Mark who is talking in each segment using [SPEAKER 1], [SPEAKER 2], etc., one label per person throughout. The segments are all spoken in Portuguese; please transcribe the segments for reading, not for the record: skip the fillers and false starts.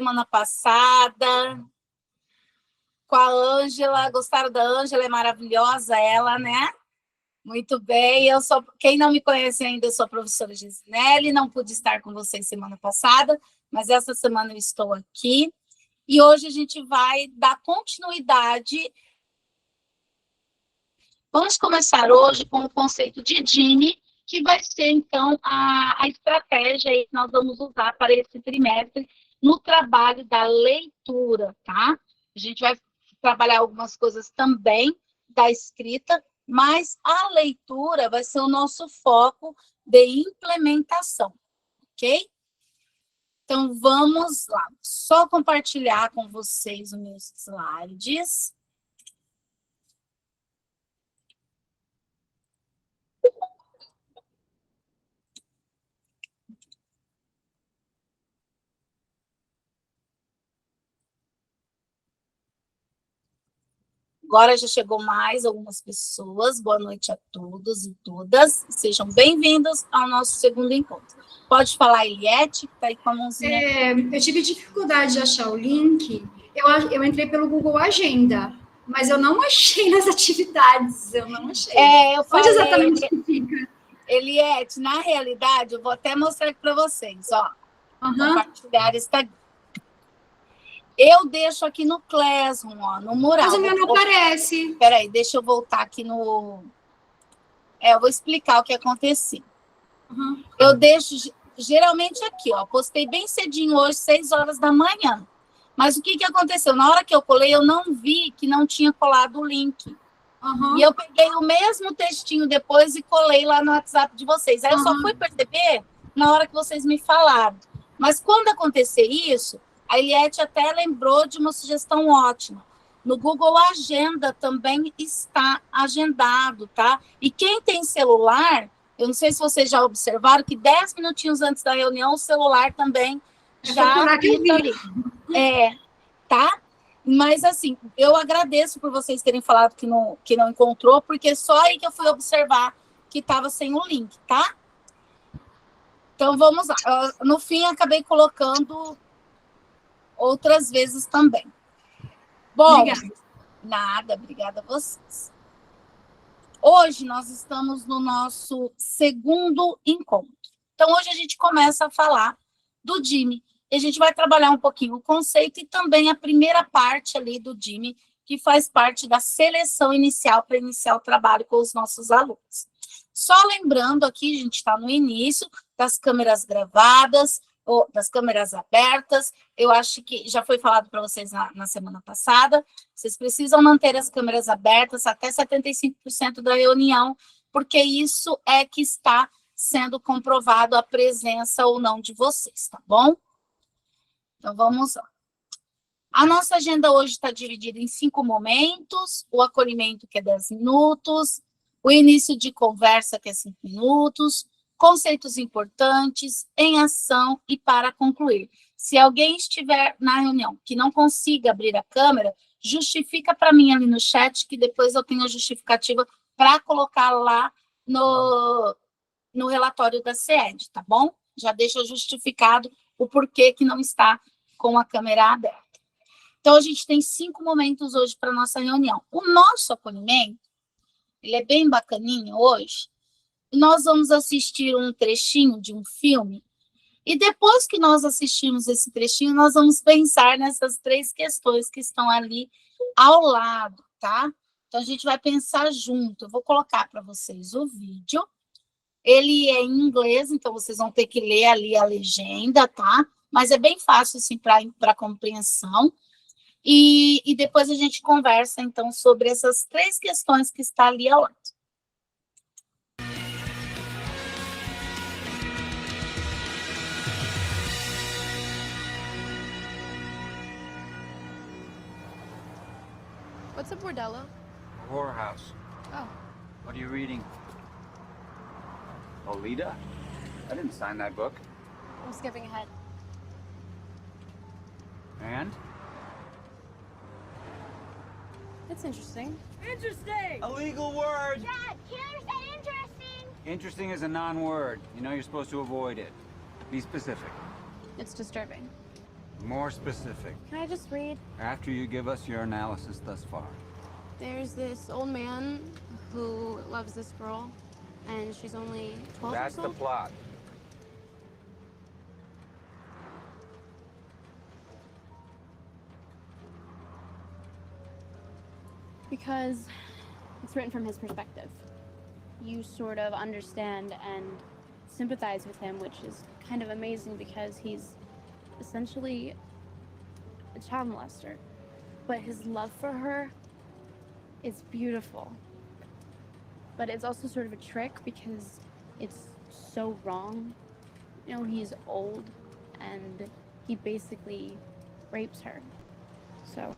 [SPEAKER 1] semana passada com a Ângela. Gostaram da Ângela? É maravilhosa ela, né? Muito bem. Quem não me conhece ainda, eu sou a professora Gisinelli. Não pude estar com vocês semana passada, mas essa semana eu estou aqui. E hoje a gente vai dar continuidade. Vamos começar hoje com o conceito de Gini, que vai ser, então, a estratégia que nós vamos usar para esse trimestre no trabalho da leitura, tá? A gente vai trabalhar algumas coisas também da escrita, mas a leitura vai ser o nosso foco de implementação, ok? Então, vamos lá. Só compartilhar com vocês os meus slides. Agora já chegou mais algumas pessoas. Boa noite a todos e todas. Sejam bem-vindos ao nosso segundo encontro. Pode falar, Eliette, que está aí com a mãozinha.
[SPEAKER 2] Eu tive dificuldade de achar o link. Eu entrei pelo Google Agenda, mas eu não achei nas atividades. Eu não achei. Onde exatamente fica?
[SPEAKER 1] Eliette, na realidade, eu vou até mostrar aqui para vocês. Ó, compartilhar Instagram. Eu deixo aqui no Classroom, ó, no mural.
[SPEAKER 2] Mas o meu não aparece.
[SPEAKER 1] Peraí, deixa eu voltar aqui no... eu vou explicar o que aconteceu. Eu deixo geralmente aqui, ó. Postei bem cedinho hoje, 6 horas da manhã. Mas o que aconteceu? Na hora que eu colei, eu não vi que não tinha colado o link. E eu peguei o mesmo textinho depois e colei lá no WhatsApp de vocês. Aí eu só fui perceber na hora que vocês me falaram. Mas quando acontecer isso... A Eliette até lembrou de uma sugestão ótima. No Google Agenda também está agendado, tá? E quem tem celular, eu não sei se vocês já observaram, que 10 minutinhos antes da reunião, o celular também já fica ali. Tá? Mas, assim, eu agradeço por vocês terem falado que não encontrou, porque só aí que eu fui observar que estava sem o link, tá? Então, vamos lá. No fim, acabei colocando... outras vezes também. Bom, obrigada a vocês. Hoje nós estamos no nosso segundo encontro. Então, hoje a gente começa a falar do Gini. E a gente vai trabalhar um pouquinho o conceito e também a primeira parte ali do Gini, que faz parte da seleção inicial para iniciar o trabalho com os nossos alunos. Só lembrando aqui, a gente está no início das câmeras gravadas, ou das câmeras abertas. Eu acho que já foi falado para vocês na semana passada, vocês precisam manter as câmeras abertas até 75% da reunião, porque isso é que está sendo comprovado a presença ou não de vocês, tá bom? Então, vamos lá. A nossa agenda hoje está dividida em 5 momentos: o acolhimento, que é 10 minutos, o início de conversa, que é 5 minutos, conceitos importantes, em ação e para concluir. Se alguém estiver na reunião que não consiga abrir a câmera, justifica para mim ali no chat, que depois eu tenho a justificativa para colocar lá no relatório da CED, tá bom? Já deixa justificado o porquê que não está com a câmera aberta. Então, a gente tem 5 momentos hoje para a nossa reunião. O nosso acolhimento, ele é bem bacaninho hoje. Nós vamos assistir um trechinho de um filme, e depois que nós assistirmos esse trechinho, nós vamos pensar nessas 3 questões que estão ali ao lado, tá? Então, a gente vai pensar junto. Eu vou colocar para vocês o vídeo. Ele é em inglês, então vocês vão ter que ler ali a legenda, tá? Mas é bem fácil, assim, para compreensão. E depois a gente conversa, então, sobre essas 3 questões que estão ali ao lado.
[SPEAKER 3] What's a bordello?
[SPEAKER 4] A whorehouse.
[SPEAKER 3] Oh.
[SPEAKER 4] What are you reading? Lolita? I didn't sign that book.
[SPEAKER 3] I'm skipping ahead.
[SPEAKER 4] And?
[SPEAKER 3] It's interesting.
[SPEAKER 5] Interesting!
[SPEAKER 4] A legal word!
[SPEAKER 5] Dad, Taylor said interesting!
[SPEAKER 4] Interesting is a non-word. You know you're supposed to avoid it. Be specific.
[SPEAKER 3] It's disturbing.
[SPEAKER 4] More specific.
[SPEAKER 3] Can I just read?
[SPEAKER 4] After you give us your analysis thus far.
[SPEAKER 3] There's this old man who loves this girl, and she's only 12
[SPEAKER 4] That's
[SPEAKER 3] years
[SPEAKER 4] the
[SPEAKER 3] old.
[SPEAKER 4] plot.
[SPEAKER 3] Because it's written from his perspective. You sort of understand and sympathize with him, which is kind of amazing because he's essentially a child molester. But his love for her is beautiful. But it's also sort of a trick because it's so wrong. You know, he's old and he basically rapes her. So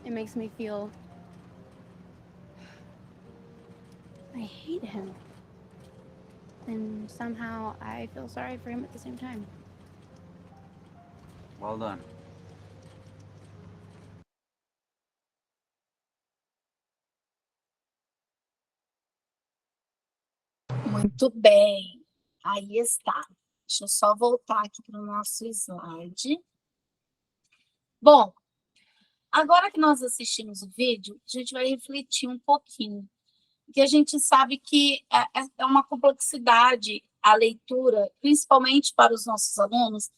[SPEAKER 3] it makes me feel I hate him. And somehow I feel sorry for him at the same time.
[SPEAKER 4] Well done.
[SPEAKER 1] Muito bem. Aí está. Deixa eu só voltar aqui para o nosso slide. Bom, agora que nós assistimos o vídeo, a gente vai refletir um pouquinho. Porque a gente sabe que é uma complexidade a leitura, principalmente para os nossos alunos,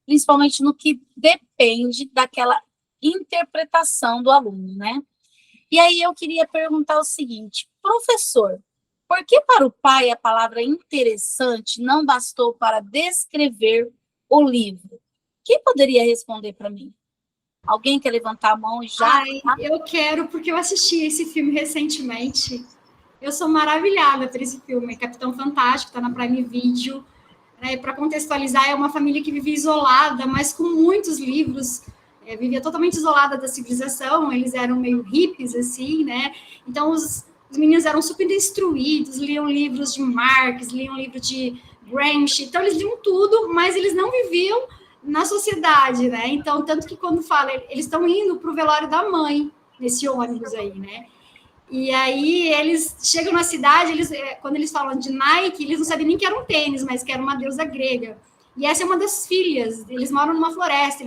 [SPEAKER 1] principalmente no que depende daquela interpretação do aluno, né? E aí eu queria perguntar o seguinte, professor, por que para o pai a palavra interessante não bastou para descrever o livro? Quem poderia responder para mim? Alguém quer levantar a mão e já?
[SPEAKER 2] Eu quero, porque eu assisti esse filme recentemente. Eu sou maravilhada por esse filme, Capitão Fantástico, está na Prime Video. Né? Para contextualizar, é uma família que vivia isolada, mas com muitos livros, vivia totalmente isolada da civilização, eles eram meio hippies, assim, né? Então, os meninos eram super instruídos, liam livros de Marx, liam livro de Gramsci, então eles liam tudo, mas eles não viviam na sociedade, né? Então, tanto que quando fala, eles estão indo para o velório da mãe, nesse ônibus aí, né? E aí eles chegam na cidade, quando eles falam de Nike, eles não sabiam nem que era um tênis, mas que era uma deusa grega. E essa é uma das filhas, eles moram numa floresta,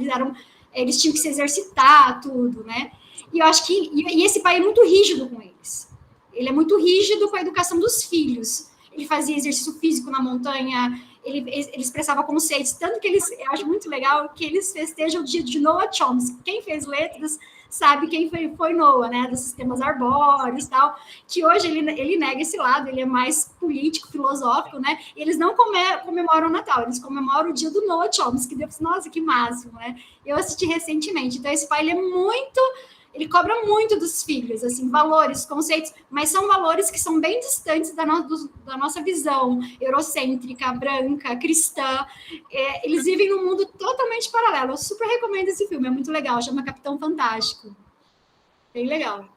[SPEAKER 2] eles tinham que se exercitar, tudo, né? E eu acho que esse pai é muito rígido com eles. Ele é muito rígido com a educação dos filhos. Ele fazia exercício físico na montanha, ele expressava conceitos, tanto que eu acho muito legal que eles festejam o dia de Noah Chomsky. Quem fez letras sabe quem foi Noah, né, dos sistemas arbóreos e tal, que hoje ele nega esse lado, ele é mais político, filosófico, né, e eles não comemoram o Natal, eles comemoram o dia do Noah Chomsky, nossa, que máximo, né, eu assisti recentemente, então esse pai, ele cobra muito dos filhos, assim, valores, conceitos, mas são valores que são bem distantes da nossa visão eurocêntrica, branca, cristã. Eles vivem num mundo totalmente paralelo. Eu super recomendo esse filme, é muito legal, chama Capitão Fantástico. Bem legal.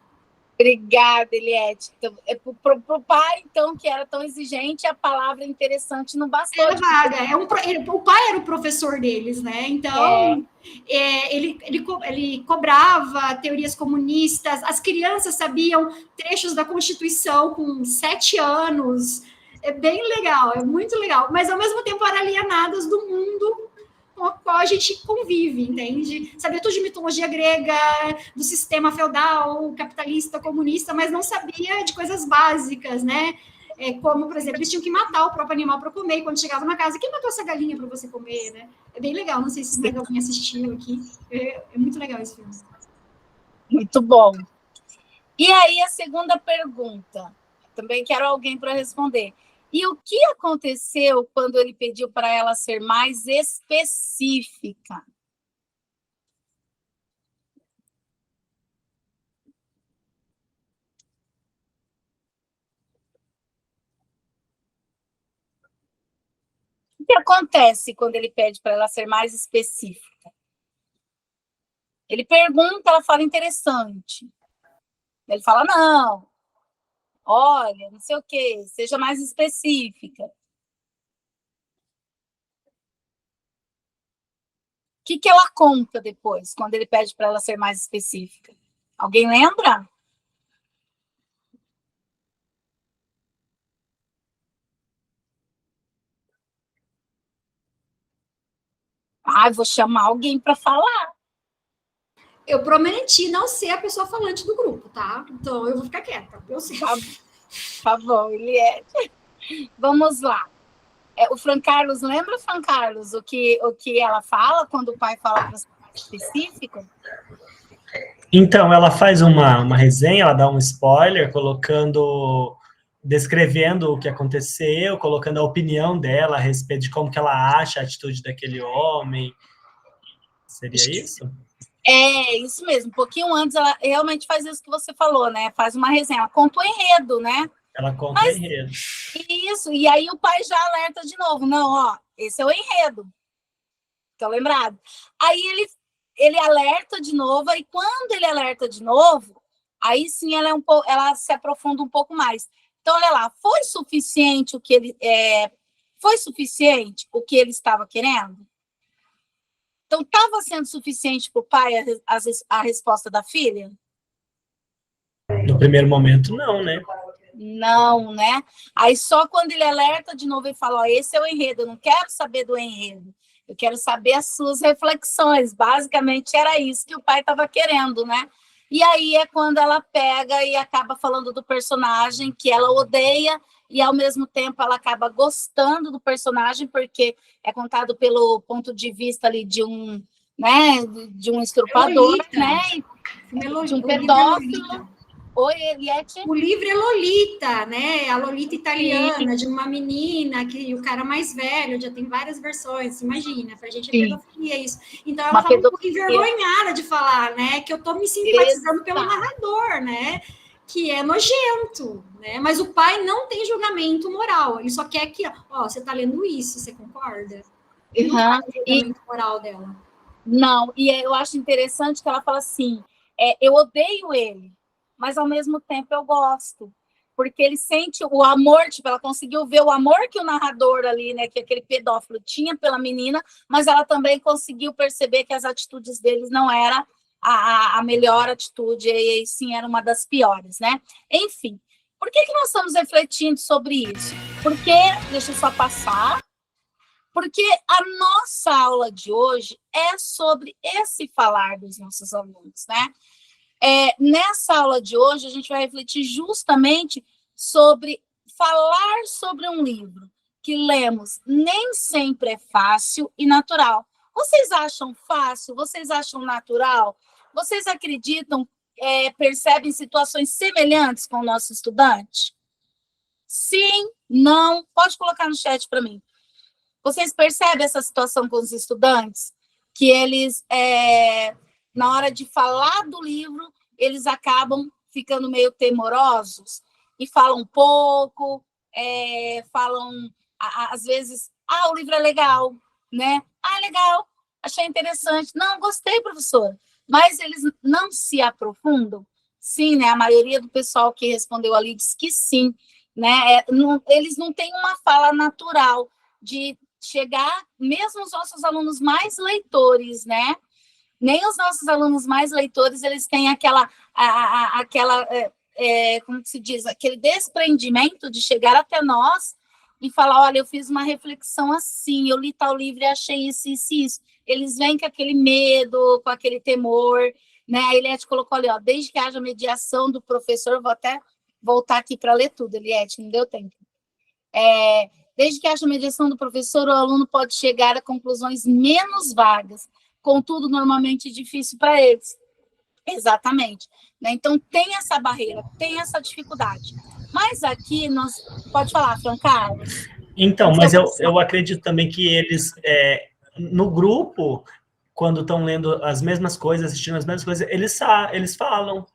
[SPEAKER 1] Obrigada, Eliette. Então, para o pai, então, que era tão exigente, a palavra interessante não bastou.
[SPEAKER 2] Era vaga. O pai era o professor deles, né? Então, ele cobrava teorias comunistas. As crianças sabiam trechos da Constituição com 7 anos. É bem legal, é muito legal. Mas, ao mesmo tempo, eram alienadas do mundo com a qual a gente convive, entende? Sabia tudo de mitologia grega, do sistema feudal, capitalista, comunista, mas não sabia de coisas básicas, né? Como, por exemplo, eles tinham que matar o próprio animal para comer, e quando chegava na casa, quem matou essa galinha para você comer, né? É bem legal, não sei se mais alguém assistiu aqui. É muito legal esse filme.
[SPEAKER 1] Muito bom. E aí, a segunda pergunta, também quero alguém para responder. E o que aconteceu quando ele pediu para ela ser mais específica? O que acontece quando ele pede para ela ser mais específica? Ele pergunta, ela fala interessante. Ele fala, não, olha, não sei o quê, seja mais específica. O que ela conta depois, quando ele pede para ela ser mais específica? Alguém lembra? Ah, vou chamar alguém para falar.
[SPEAKER 2] Eu prometi não ser a pessoa falante do grupo, tá? Então eu vou ficar quieta. Eu sei.
[SPEAKER 1] Tá bom, Eliette. Vamos lá. O Fran Carlos, lembra, Fran Carlos, o que ela fala quando o pai fala para você específico?
[SPEAKER 6] Então, ela faz uma resenha, ela dá um spoiler, descrevendo o que aconteceu, colocando a opinião dela a respeito de como que ela acha a atitude daquele homem. Seria isso?
[SPEAKER 1] É, isso mesmo. Um pouquinho antes, ela realmente faz isso que você falou, né? Faz uma resenha, ela conta o enredo, né?
[SPEAKER 6] Ela conta o enredo.
[SPEAKER 1] Isso, e aí o pai já alerta de novo. Não, ó, esse é o enredo. Estão lembrados? Aí ele alerta de novo, e quando ele alerta de novo, aí sim ela se aprofunda um pouco mais. Então, olha lá, foi suficiente o que ele estava querendo? Então, estava sendo suficiente para o pai a resposta da filha?
[SPEAKER 6] No primeiro momento, não, né?
[SPEAKER 1] Não, né? Aí só quando ele alerta de novo e fala, ó, esse é o enredo, eu não quero saber do enredo, eu quero saber as suas reflexões. Basicamente era isso que o pai estava querendo, né? E aí é quando ela pega e acaba falando do personagem que ela odeia e, ao mesmo tempo, ela acaba gostando do personagem, porque é contado pelo ponto de vista ali de um, né, de um estuprador, né? De um pedófilo. Oi, Eliette?
[SPEAKER 2] O livro é Lolita, né? A Lolita italiana, de uma menina que o cara mais velho, já tem várias versões, imagina, pra gente é pedofilia isso. Então ela fala um pouco envergonhada de falar, né? Que eu tô me simpatizando pelo narrador, né? Que é nojento, né? Mas o pai não tem julgamento moral, ele só quer que, ó, você tá lendo isso, você concorda? Ele não tem julgamento moral dela.
[SPEAKER 1] Não, e eu acho interessante que ela fala assim, eu odeio ele, mas ao mesmo tempo eu gosto, porque ele sente o amor, tipo, ela conseguiu ver o amor que o narrador ali, né, que aquele pedófilo tinha pela menina, mas ela também conseguiu perceber que as atitudes deles não era a melhor atitude, e sim era uma das piores, né? Enfim, por que nós estamos refletindo sobre isso? Porque, deixa eu só passar, porque a nossa aula de hoje é sobre esse falar dos nossos alunos, né? Nessa aula de hoje, a gente vai refletir justamente sobre falar sobre um livro que lemos nem sempre é fácil e natural. Vocês acham fácil? Vocês acham natural? Vocês acreditam, percebem situações semelhantes com o nosso estudante? Sim, não? Pode colocar no chat para mim. Vocês percebem essa situação com os estudantes? Que eles, na hora de falar do livro, eles acabam ficando meio temorosos e falam pouco, falam, às vezes, o livro é legal, né? Legal, achei interessante. Não, gostei, professora. Mas eles não se aprofundam? Sim, né? A maioria do pessoal que respondeu ali disse que sim, né? Eles não têm uma fala natural de chegar, mesmo os nossos alunos mais leitores, né? Nem os nossos alunos mais leitores, eles têm aquela como se diz, aquele desprendimento de chegar até nós e falar, olha, eu fiz uma reflexão assim, eu li tal livro e achei isso, isso, isso. Eles vêm com aquele medo, com aquele temor, né? A Eliette colocou ali, ó, desde que haja mediação do professor, vou até voltar aqui para ler tudo, Eliette, não deu tempo. Desde que haja mediação do professor, o aluno pode chegar a conclusões menos vagas, contudo, normalmente difícil para eles. Exatamente. Né? Então, tem essa barreira, tem essa dificuldade. Mas aqui, pode falar, Fran Carlos?
[SPEAKER 6] Então, mas eu acredito também que eles, no grupo, quando estão lendo as mesmas coisas, assistindo as mesmas coisas, eles falam.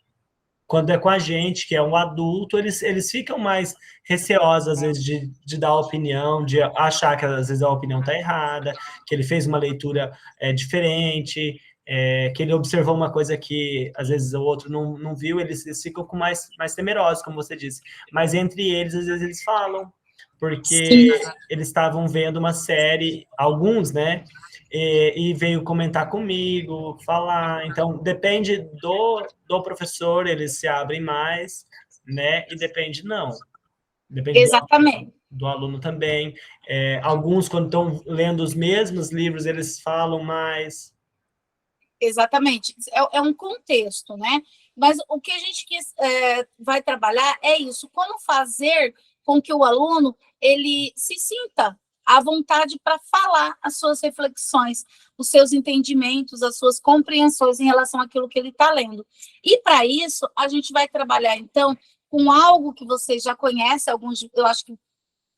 [SPEAKER 6] Quando é com a gente, que é um adulto, eles ficam mais receosos, às vezes, de dar opinião, de achar que, às vezes, a opinião está errada, que ele fez uma leitura diferente, que ele observou uma coisa que, às vezes, o outro não viu, eles ficam com mais temerosos, como você disse. Mas, entre eles, às vezes, eles falam, porque eles estavam vendo uma série, alguns, né? E veio comentar comigo, falar. Então, depende do professor, eles se abrem mais, né? E depende, não. Depende
[SPEAKER 1] Exatamente.
[SPEAKER 6] do aluno também. Alguns, quando estão lendo os mesmos livros, eles falam mais.
[SPEAKER 1] Exatamente. É um contexto, né? Mas o que a gente vai trabalhar é isso, como fazer com que o aluno ele se sinta à vontade para falar as suas reflexões, os seus entendimentos, as suas compreensões em relação àquilo que ele está lendo. E para isso, a gente vai trabalhar, então, com algo que vocês já conhecem, alguns, eu acho que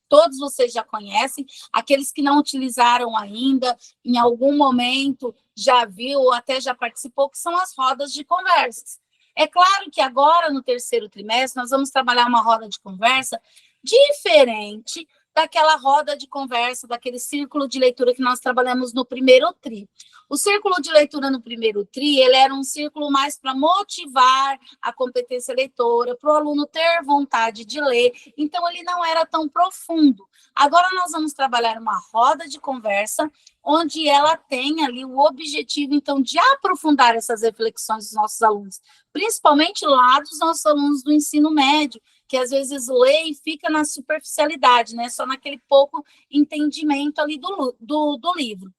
[SPEAKER 1] todos vocês já conhecem, aqueles que não utilizaram ainda, em algum momento já viu ou até já participou, que são as rodas de conversas. É claro que agora, no terceiro trimestre, nós vamos trabalhar uma roda de conversa diferente daquela roda de conversa, daquele círculo de leitura que nós trabalhamos no primeiro tri. O círculo de leitura no primeiro tri, ele era um círculo mais para motivar a competência leitora, para o aluno ter vontade de ler, então ele não era tão profundo. Agora nós vamos trabalhar uma roda de conversa, onde ela tem ali o objetivo, então, de aprofundar essas reflexões dos nossos alunos, principalmente lá dos nossos alunos do ensino médio, que às vezes lê e fica na superficialidade, né? Só naquele pouco entendimento ali do livro.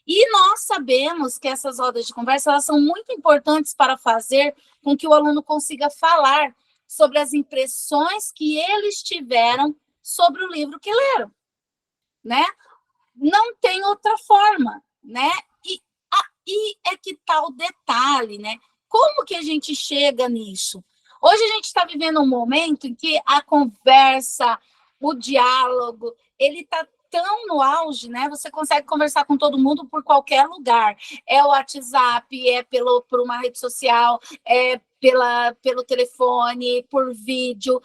[SPEAKER 1] E nós sabemos que essas rodas de conversa elas são muito importantes para fazer com que o aluno consiga falar sobre as impressões que eles tiveram sobre o livro que leram, né? Não tem outra forma, né? E é que tá o detalhe, né? Como que a gente chega nisso? Hoje a gente está vivendo um momento em que a conversa, o diálogo, ele está tão no auge, né? Você consegue conversar com todo mundo por qualquer lugar. É o WhatsApp, é por uma rede social, é pelo telefone, por vídeo.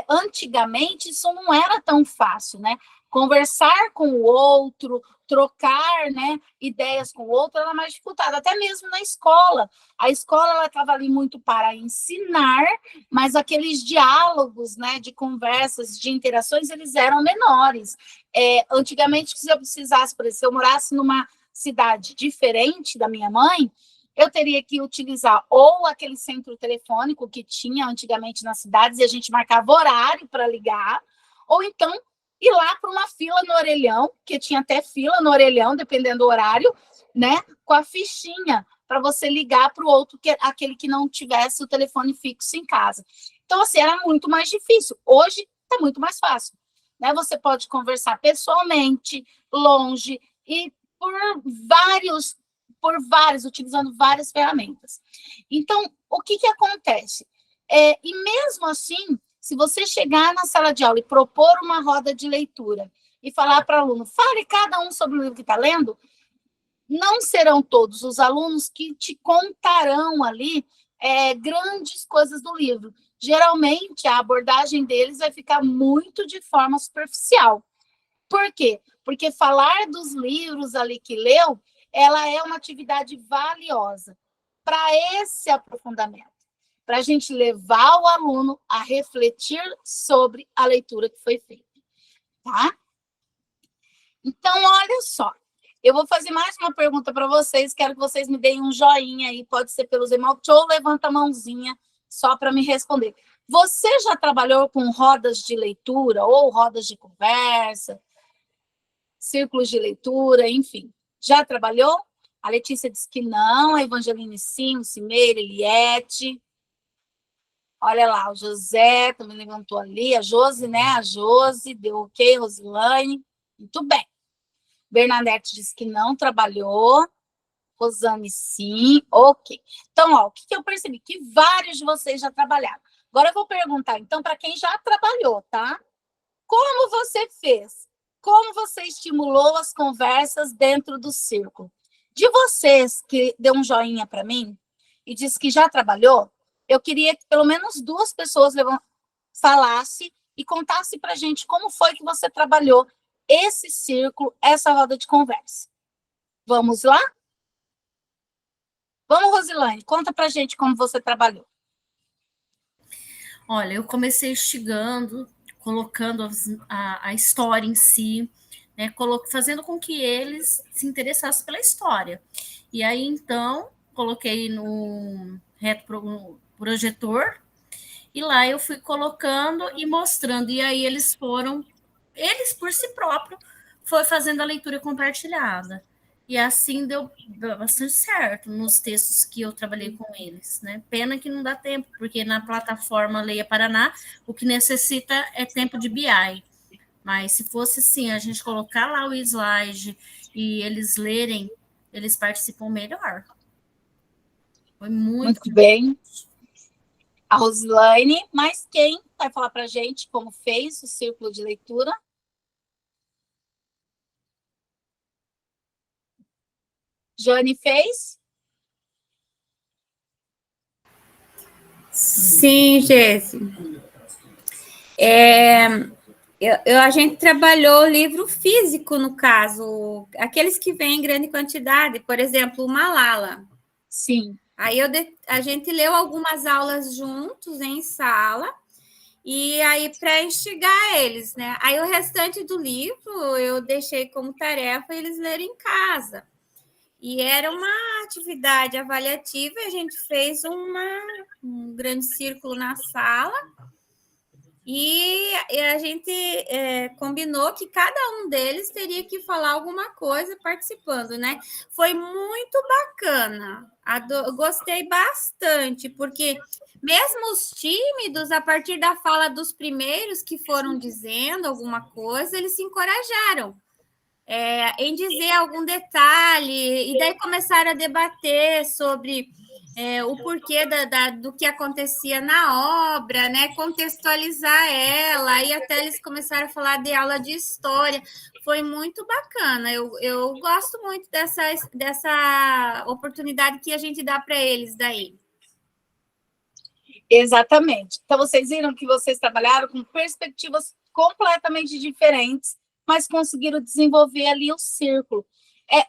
[SPEAKER 1] Antigamente, isso não era tão fácil, né? Conversar com o outro, trocar, né, ideias com o outro, era mais dificultado, até mesmo na escola. A escola estava ali muito para ensinar, mas aqueles diálogos, né, de conversas, de interações, eles eram menores. Antigamente, se eu precisasse, por exemplo, se eu morasse numa cidade diferente da minha mãe, eu teria que utilizar ou aquele centro telefônico que tinha antigamente nas cidades, e a gente marcava horário para ligar, ou então ir lá para uma fila no orelhão, que tinha até fila no orelhão, dependendo do horário, né? Com a fichinha para você ligar para o outro, aquele que não tivesse o telefone fixo em casa. Então, assim, era muito mais difícil. Hoje está muito mais fácil, né? Você pode conversar pessoalmente, longe, e por vários, utilizando várias ferramentas. Então, o que acontece? E mesmo assim, se você chegar na sala de aula e propor uma roda de leitura e falar para o aluno, fale cada um sobre o livro que está lendo, não serão todos os alunos que te contarão ali grandes coisas do livro. Geralmente, a abordagem deles vai ficar muito de forma superficial. Por quê? Porque falar dos livros ali que leu, ela é uma atividade valiosa para esse aprofundamento, para a gente levar o aluno a refletir sobre a leitura que foi feita, tá? Então, olha só, eu vou fazer mais uma pergunta para vocês, quero que vocês me deem um joinha aí, pode ser pelos emotes, ou levanta a mãozinha só para me responder. Você já trabalhou com rodas de leitura, ou rodas de conversa, círculos de leitura, enfim, já trabalhou? A Letícia disse que não, a Evangeline sim, o Cimeira, Eliette. Olha lá, o José também levantou ali, a Josi, né? A Josi, deu ok, Rosilane. Muito bem. Bernadette disse que não trabalhou. Rosane, sim, ok. Então, ó, o que eu percebi? Que vários de vocês já trabalharam. Agora eu vou perguntar, então, para quem já trabalhou, tá? Como você fez? Como você estimulou as conversas dentro do círculo? De vocês que deu um joinha para mim e disse que já trabalhou, eu queria que pelo menos 2 pessoas falassem e contassem para a gente como foi que você trabalhou esse círculo, essa roda de conversa. Vamos lá? Vamos, Rosilane, conta para a gente como você trabalhou.
[SPEAKER 7] Olha, eu comecei instigando, colocando a história em si, né, fazendo com que eles se interessassem pela história. E aí, então, coloquei no reto projetor, e lá eu fui colocando e mostrando, e aí eles foram eles, por si próprios, foi fazendo a leitura compartilhada. E assim deu bastante certo nos textos que eu trabalhei com eles, né? Pena que não dá tempo, porque na plataforma Leia Paraná, o que necessita é tempo de BI. Mas se fosse assim, a gente colocar lá o slide e eles lerem, eles participam melhor. Foi muito
[SPEAKER 1] bem. A Rosilaine, mas quem vai falar para a gente como fez o círculo de leitura? Jane fez?
[SPEAKER 8] Sim, Jéssica. A gente trabalhou o livro físico, no caso, aqueles que vêm em grande quantidade, por exemplo, o Malala.
[SPEAKER 1] Sim.
[SPEAKER 8] Aí a gente leu algumas aulas juntos em sala, e aí para instigar eles, né? Aí o restante do livro eu deixei como tarefa eles lerem em casa. E era uma atividade avaliativa, a gente fez um grande círculo na sala, e a gente combinou que cada um deles teria que falar alguma coisa participando, né? Foi muito bacana, gostei bastante, porque mesmo os tímidos, a partir da fala dos primeiros que foram dizendo alguma coisa, eles se encorajaram em dizer algum detalhe, e daí começaram a debater sobre o porquê do que acontecia na obra, né? Contextualizar ela, e até eles começaram a falar de aula de história. Foi muito bacana. Eu gosto muito dessa oportunidade que a gente dá para eles daí.
[SPEAKER 1] Exatamente. Então, vocês viram que vocês trabalharam com perspectivas completamente diferentes, mas conseguiram desenvolver ali o círculo.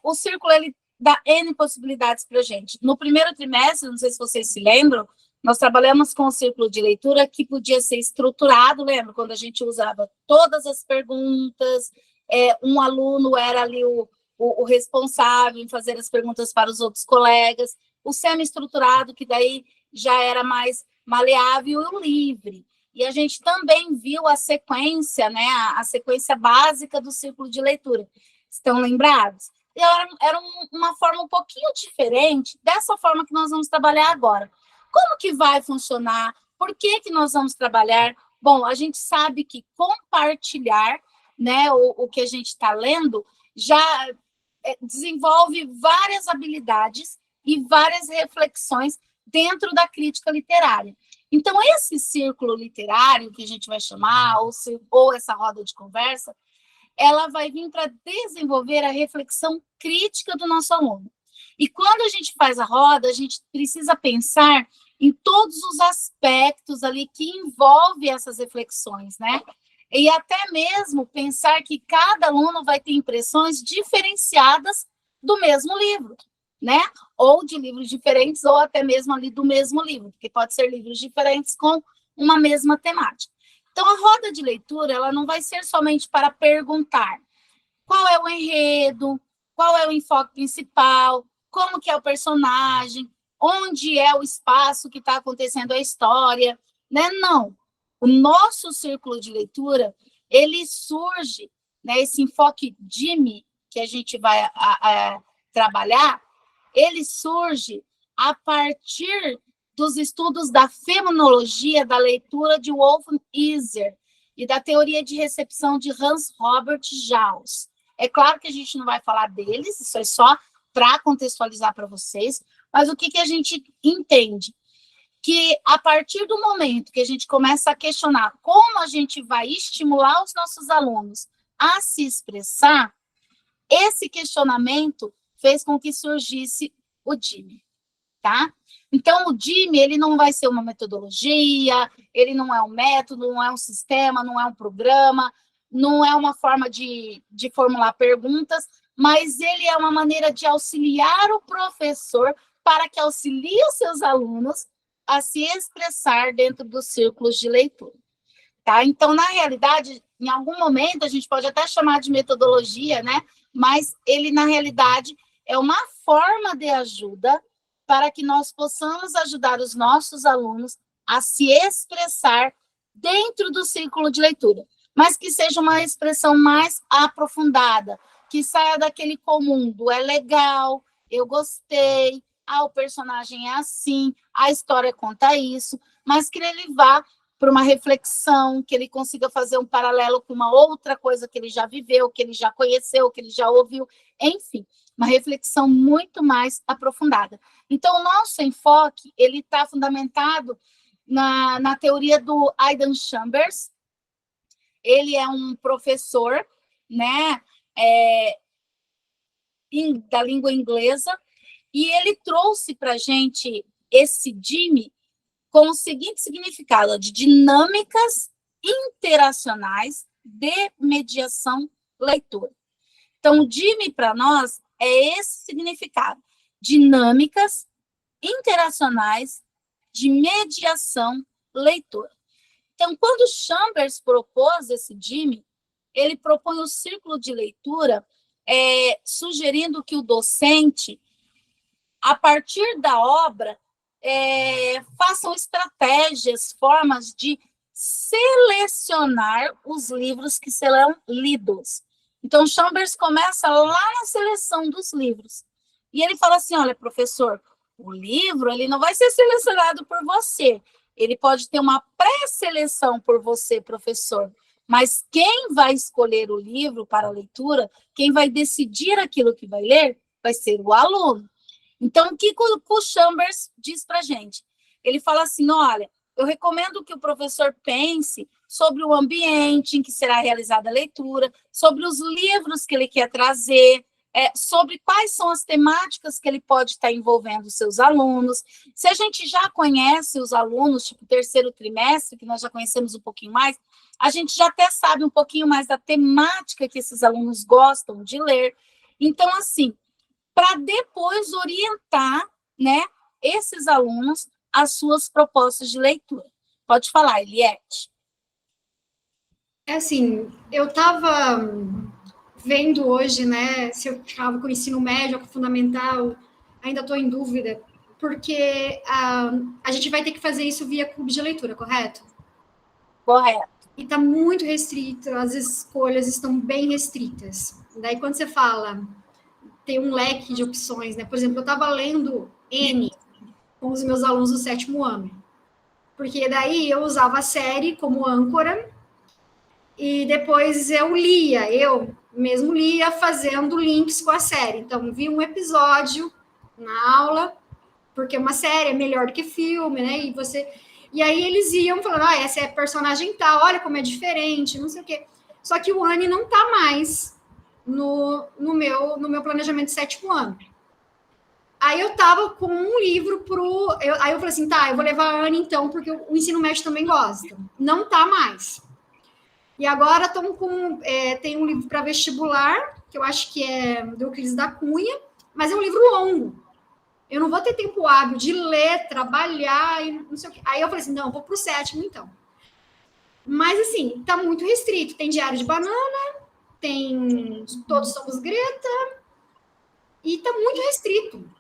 [SPEAKER 1] O círculo, ele dá N possibilidades para a gente. No primeiro trimestre, não sei se vocês se lembram, nós trabalhamos com o círculo de leitura que podia ser estruturado, lembra? Quando a gente usava todas as perguntas, um aluno era ali o responsável em fazer as perguntas para os outros colegas, o semi-estruturado, que daí já era mais maleável, e o livre. E a gente também viu a sequência, né, a sequência básica do círculo de leitura. Estão lembrados? Era uma forma um pouquinho diferente dessa forma que nós vamos trabalhar agora. Como que vai funcionar? Por que nós vamos trabalhar? Bom, a gente sabe que compartilhar, né, o que a gente está lendo já desenvolve várias habilidades e várias reflexões dentro da crítica literária. Então, esse círculo literário, que a gente vai chamar, ou essa roda de conversa, ela vai vir para desenvolver a reflexão crítica do nosso aluno. E quando a gente faz a roda, a gente precisa pensar em todos os aspectos ali que envolvem essas reflexões, né? E até mesmo pensar que cada aluno vai ter impressões diferenciadas do mesmo livro, né? Ou de livros diferentes, ou até mesmo ali do mesmo livro, porque pode ser livros diferentes com uma mesma temática. Então, a roda de leitura, ela não vai ser somente para perguntar qual é o enredo, qual é o enfoque principal, como que é o personagem, onde é o espaço que está acontecendo a história, né? Não. O nosso círculo de leitura, ele surge, né, esse enfoque DIME que a gente vai trabalhar, ele surge a partir dos estudos da fenomenologia da leitura de Wolfgang Iser e da teoria de recepção de Hans Robert Jauss. É claro que a gente não vai falar deles, isso é só para contextualizar para vocês, mas o que a gente entende? Que a partir do momento que a gente começa a questionar como a gente vai estimular os nossos alunos a se expressar, esse questionamento fez com que surgisse o DIME, tá? Então, o DIME, ele não vai ser uma metodologia, ele não é um método, não é um sistema, não é um programa, não é uma forma de formular perguntas, mas ele é uma maneira de auxiliar o professor para que auxilie os seus alunos a se expressar dentro dos círculos de leitura, tá? Então, na realidade, em algum momento, a gente pode até chamar de metodologia, né? Mas ele, na realidade, é uma forma de ajuda para que nós possamos ajudar os nossos alunos a se expressar dentro do círculo de leitura. mas que seja uma expressão mais aprofundada, que saia daquele comum do é legal, eu gostei, o personagem é assim, a história conta isso, mas que ele vá para uma reflexão, que ele consiga fazer um paralelo com uma outra coisa que ele já viveu, que ele já conheceu, que ele já ouviu, enfim, uma reflexão muito mais aprofundada. Então, o nosso enfoque, ele está fundamentado na teoria do Aidan Chambers. Ele é um professor, né, da língua inglesa, e ele trouxe para a gente esse DIME com o seguinte significado, de dinâmicas interacionais de mediação leitura. Então, o DIME, para nós, é esse significado, dinâmicas interacionais de mediação leitura. Então, quando Chambers propôs esse DIME, ele propõe o círculo de leitura, sugerindo que o docente, a partir da obra, façam estratégias, formas de selecionar os livros que serão lidos. Então, Chambers começa lá na seleção dos livros. E ele fala assim, olha, professor, o livro ele não vai ser selecionado por você. Ele pode ter uma pré-seleção por você, professor. Mas quem vai escolher o livro para a leitura, quem vai decidir aquilo que vai ler, vai ser o aluno. Então, o que o Chambers diz para a gente? Ele fala assim, olha, eu recomendo que o professor pense sobre o ambiente em que será realizada a leitura, sobre os livros que ele quer trazer, sobre quais são as temáticas que ele pode estar envolvendo os seus alunos. Se a gente já conhece os alunos, tipo terceiro trimestre, que nós já conhecemos um pouquinho mais, a gente já até sabe um pouquinho mais da temática que esses alunos gostam de ler. Então, assim, para depois orientar, né, esses alunos às suas propostas de leitura. Pode falar, Eliette.
[SPEAKER 2] Assim, eu estava vendo hoje, né, se eu estava com o ensino médio, com o fundamental, ainda estou em dúvida, porque a gente vai ter que fazer isso via clube de leitura, correto?
[SPEAKER 1] Correto.
[SPEAKER 2] E está muito restrito, as escolhas estão bem restritas. Daí, quando você fala, tem um leque de opções, né? Por exemplo, eu estava lendo N com os meus alunos do 7º ano, porque daí eu usava a série como âncora, e depois eu mesmo lia fazendo links com a série. Então, vi um episódio na aula, porque uma série é melhor do que filme, né? E aí eles iam falando, essa é a personagem tal, olha como é diferente, não sei o quê. Só que o Anne não está mais no meu planejamento de 7º ano. Aí eu estava com um livro aí eu falei assim, tá, eu vou levar a Anne então, porque o ensino médio também gosta. Não está mais. E agora tem um livro para vestibular, que eu acho que é do Euclides da Cunha, mas é um livro longo. Eu não vou ter tempo hábil de ler, trabalhar, e não sei o quê. Aí eu falei assim, não, eu vou para o 7º, então. Mas, assim, está muito restrito. Tem Diário de Banana, tem Todos Somos Greta, e está muito restrito.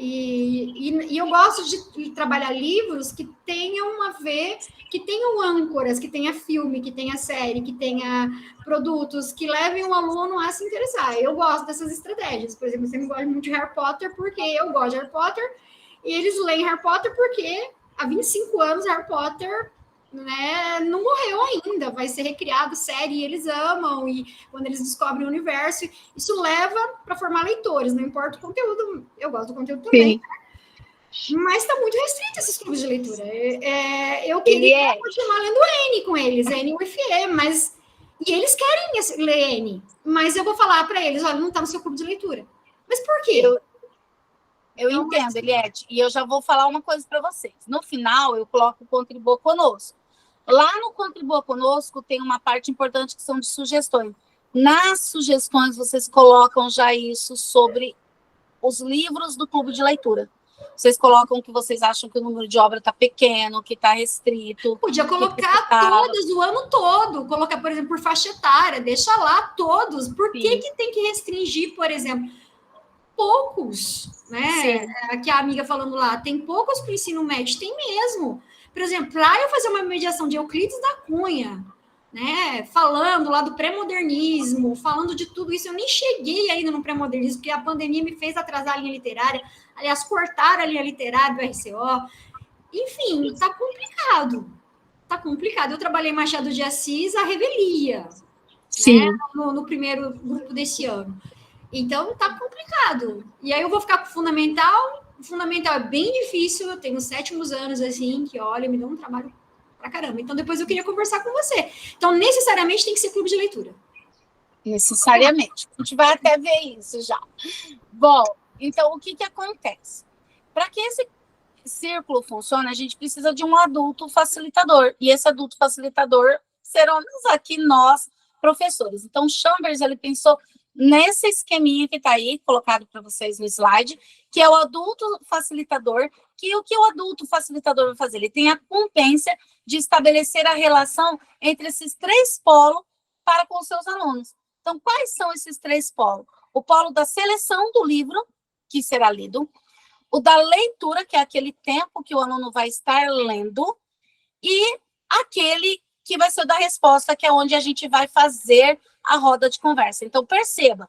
[SPEAKER 2] E eu gosto de trabalhar livros que tenham a ver, que tenham âncoras, que tenha filme, que tenha série, que tenha produtos, que levem o aluno a se interessar. Eu gosto dessas estratégias. Por exemplo, eu sempre gosto muito de Harry Potter, porque eu gosto de Harry Potter, e eles leem Harry Potter porque há 25 anos Harry Potter, né, não morreu ainda, vai ser recriado série, e eles amam, e quando eles descobrem o universo, isso leva para formar leitores, não importa o conteúdo, eu gosto do conteúdo também. Mas está muito restrito esses clubes de leitura. Eu queria continuar lendo N com eles, N UFE, e eles querem ler N, mas eu vou falar para eles, olha, não está no seu clube de leitura. Mas por quê?
[SPEAKER 1] Eu entendo, Eliette, e eu já vou falar uma coisa para vocês. No final, eu coloco o Contribua Conosco. Lá no Contribua Conosco tem uma parte importante que são de sugestões. Nas sugestões, vocês colocam já isso sobre os livros do clube de leitura. Vocês colocam que vocês acham que o número de obra está pequeno, que está restrito.
[SPEAKER 2] Podia colocar todos o ano todo. Colocar, por exemplo, por faixa etária. Deixa lá todos. Por que tem que restringir, por exemplo? Poucos, né? Aqui a amiga falando lá, tem poucos para o ensino médio, tem mesmo. Por exemplo, para eu fazer uma mediação de Euclides da Cunha, né, falando lá do pré-modernismo, falando de tudo isso. Eu nem cheguei ainda no pré-modernismo, porque a pandemia me fez atrasar a linha literária, aliás, cortar a linha literária do RCO. Enfim, tá complicado. Tá complicado. Eu trabalhei em Machado de Assis, a revelia,
[SPEAKER 1] Sim.
[SPEAKER 2] né, no primeiro grupo desse ano. Então, tá complicado. E aí eu vou ficar com o fundamental. O fundamental é bem difícil, eu tenho 7º anos, assim, que, olha, me dá um trabalho pra caramba. Então, depois eu queria conversar com você. Então, necessariamente tem que ser clube de leitura.
[SPEAKER 1] Necessariamente. A gente vai até ver isso já. Bom, então, o que acontece? Para que esse círculo funcione, a gente precisa de um adulto facilitador. E esse adulto facilitador seremos aqui nós, professores. Então, Chambers, ele pensou nesse esqueminha que está aí, colocado para vocês no slide, que é o adulto facilitador, que o que o adulto facilitador vai fazer? Ele tem a competência de estabelecer a relação entre esses 3 polos para com os seus alunos. Então, quais são esses 3 polos? O polo da seleção do livro, que será lido, o da leitura, que é aquele tempo que o aluno vai estar lendo, e aquele que vai ser o da resposta, que é onde a gente vai fazer a roda de conversa. Então, perceba,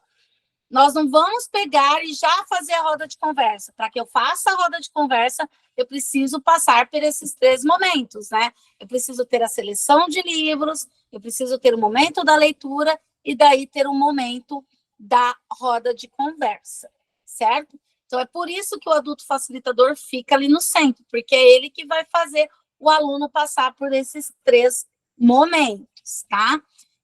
[SPEAKER 1] nós não vamos pegar e já fazer a roda de conversa. Para que eu faça a roda de conversa, eu preciso passar por esses 3 momentos, né? Eu preciso ter a seleção de livros, eu preciso ter o momento da leitura e daí ter o momento da roda de conversa, certo? Então, é por isso que o adulto facilitador fica ali no centro, porque é ele que vai fazer o aluno passar por esses 3 momentos, tá?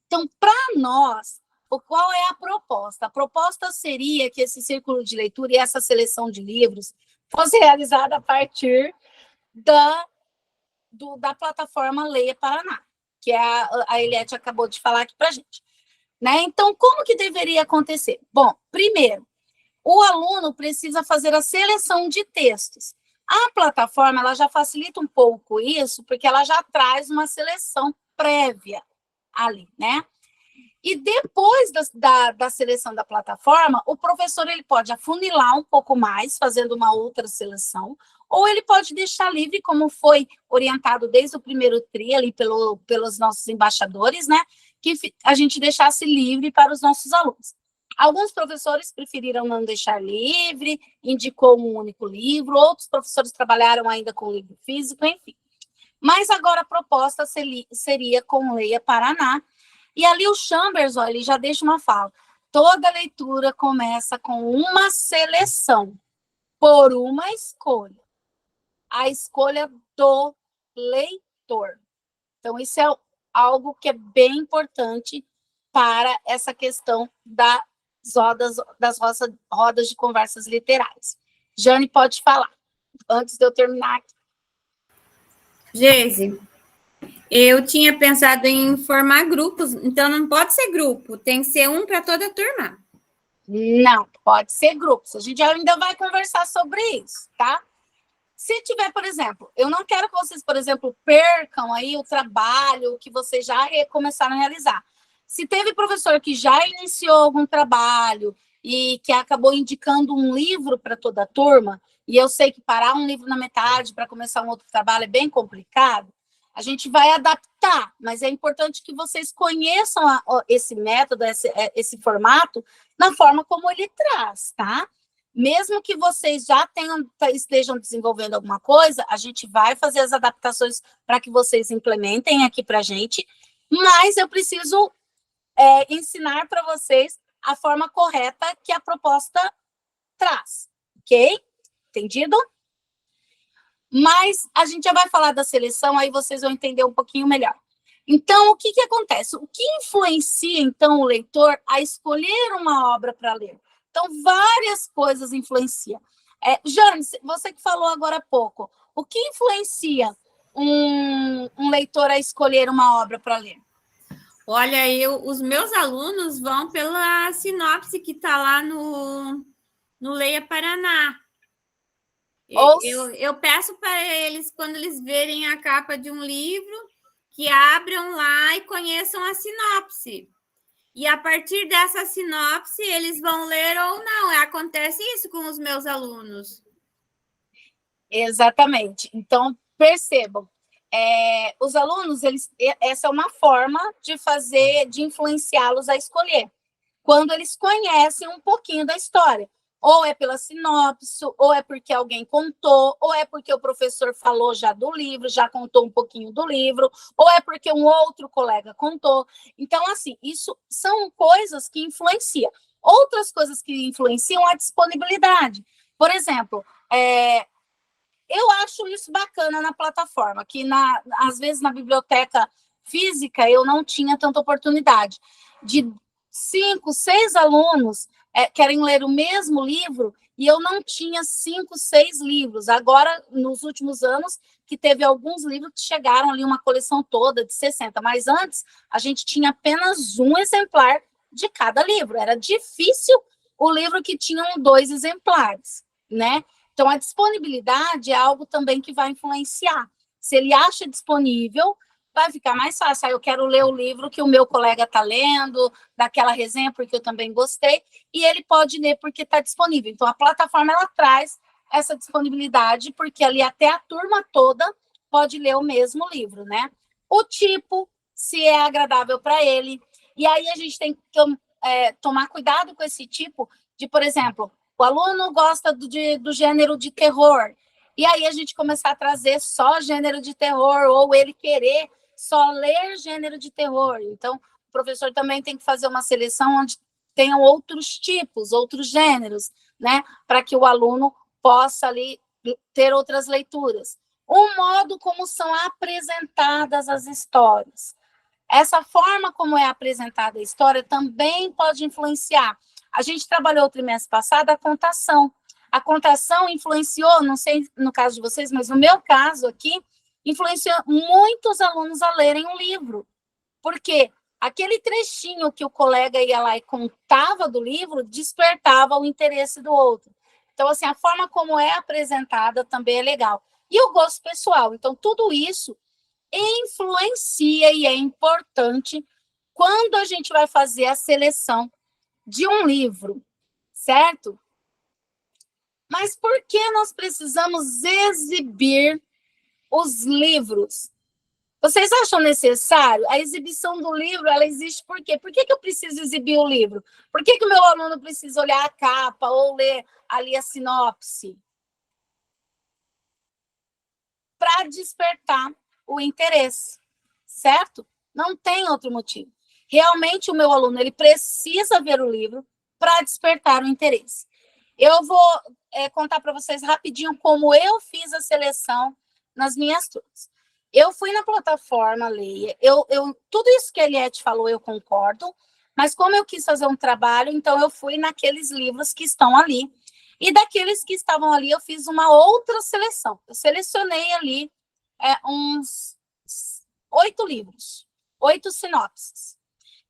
[SPEAKER 1] Então, para nós, qual é a proposta? A proposta seria que esse círculo de leitura e essa seleção de livros fosse realizada a partir da plataforma Leia Paraná, que a Eliette acabou de falar aqui para a gente. Né? Então, como que deveria acontecer? Bom, primeiro, o aluno precisa fazer a seleção de textos. A plataforma ela já facilita um pouco isso, porque ela já traz uma seleção prévia ali, né? E depois da seleção da plataforma, o professor ele pode afunilar um pouco mais, fazendo uma outra seleção, ou ele pode deixar livre, como foi orientado desde o primeiro TRI, ali pelos nossos embaixadores, né? Que a gente deixasse livre para os nossos alunos. Alguns professores preferiram não deixar livre, indicou um único livro, outros professores trabalharam ainda com livro físico, enfim. Mas agora a proposta seria com Leia Paraná. E ali o Chambers, ó, ele já deixa uma fala. Toda leitura começa com uma seleção, por uma escolha. A escolha do leitor. Então, isso é algo que é bem importante para essa questão das rodas de conversas literárias. Jane, pode falar, antes de eu terminar aqui.
[SPEAKER 8] Geise, eu tinha pensado em formar grupos, então não pode ser grupo, tem que ser um para toda a turma.
[SPEAKER 1] Não, pode ser grupos. A gente ainda vai conversar sobre isso, tá? Se tiver, por exemplo, eu não quero que vocês, por exemplo, percam aí o trabalho que vocês já começaram a realizar. Se teve professor que já iniciou algum trabalho e que acabou indicando um livro para toda a turma, e eu sei que parar um livro na metade para começar um outro trabalho é bem complicado, a gente vai adaptar, mas é importante que vocês conheçam esse método, esse formato, na forma como ele traz, tá? Mesmo que vocês já estejam desenvolvendo alguma coisa, a gente vai fazer as adaptações para que vocês implementem aqui para a gente, mas eu preciso ensinar para vocês a forma correta que a proposta traz, ok? Entendido? Mas a gente já vai falar da seleção, aí vocês vão entender um pouquinho melhor. Então, o que acontece? O que influencia, então, o leitor a escolher uma obra para ler? Então, várias coisas influenciam. Jane, você que falou agora há pouco, o que influencia um leitor a escolher uma obra para ler?
[SPEAKER 8] Olha, os meus alunos vão pela sinopse que está lá no Leia Paraná. Eu peço para eles, quando eles verem a capa de um livro, que abram lá e conheçam a sinopse. E a partir dessa sinopse, eles vão ler ou não. Acontece isso com os meus alunos.
[SPEAKER 1] Exatamente. Então, percebam, os alunos, essa é uma forma de influenciá-los a escolher, quando eles conhecem um pouquinho da história. Ou é pela sinopse, ou é porque alguém contou, ou é porque o professor falou já do livro, já contou um pouquinho do livro, ou é porque um outro colega contou. Então, assim, isso são coisas que influenciam. Outras coisas que influenciam a disponibilidade. Por exemplo, eu acho isso bacana na plataforma, que às vezes na biblioteca física eu não tinha tanta oportunidade. De 5, 6 alunos querem ler o mesmo livro e eu não tinha 5, 6 livros. Agora, nos últimos anos, que teve alguns livros que chegaram ali, uma coleção toda de 60, mas antes a gente tinha apenas um exemplar de cada livro. Era difícil o livro que tinham 2 exemplares, né? Então, a disponibilidade é algo também que vai influenciar. Se ele acha disponível, vai ficar mais fácil. Eu quero ler o livro que o meu colega está lendo, daquela resenha, porque eu também gostei, e ele pode ler porque está disponível. Então, a plataforma, ela traz essa disponibilidade, porque ali até a turma toda pode ler o mesmo livro, né? O tipo, se é agradável para ele. E aí, a gente tem que tomar cuidado com esse tipo de, por exemplo, o aluno gosta do gênero de terror, e aí a gente começar a trazer só gênero de terror, ou ele querer só ler gênero de terror. Então, o professor também tem que fazer uma seleção onde tenham outros tipos, outros gêneros, né? Para que o aluno possa ali ter outras leituras. O modo como são apresentadas as histórias. Essa forma como é apresentada a história também pode influenciar. A gente trabalhou o trimestre passado a contação. A contação influenciou, não sei no caso de vocês, mas no meu caso aqui, influenciou muitos alunos a lerem um livro. Porque aquele trechinho que o colega ia lá e contava do livro despertava o interesse do outro. Então, assim, a forma como é apresentada também é legal. E o gosto pessoal. Então, tudo isso influencia e é importante quando a gente vai fazer a seleção de um livro, certo? Mas por que nós precisamos exibir os livros? Vocês acham necessário? A exibição do livro, ela existe por quê? Por que eu preciso exibir o livro? Por que o meu aluno precisa olhar a capa ou ler ali a sinopse? Para despertar o interesse, certo? Não tem outro motivo. Realmente, o meu aluno, ele precisa ver o livro para despertar o interesse. Eu vou contar para vocês rapidinho como eu fiz a seleção nas minhas turmas. Eu fui na plataforma Leia, tudo isso que a Eliette falou, eu concordo, mas como eu quis fazer um trabalho, então eu fui naqueles livros que estão ali, e daqueles que estavam ali, eu fiz uma outra seleção. Eu selecionei ali uns 8 livros, 8 sinopses.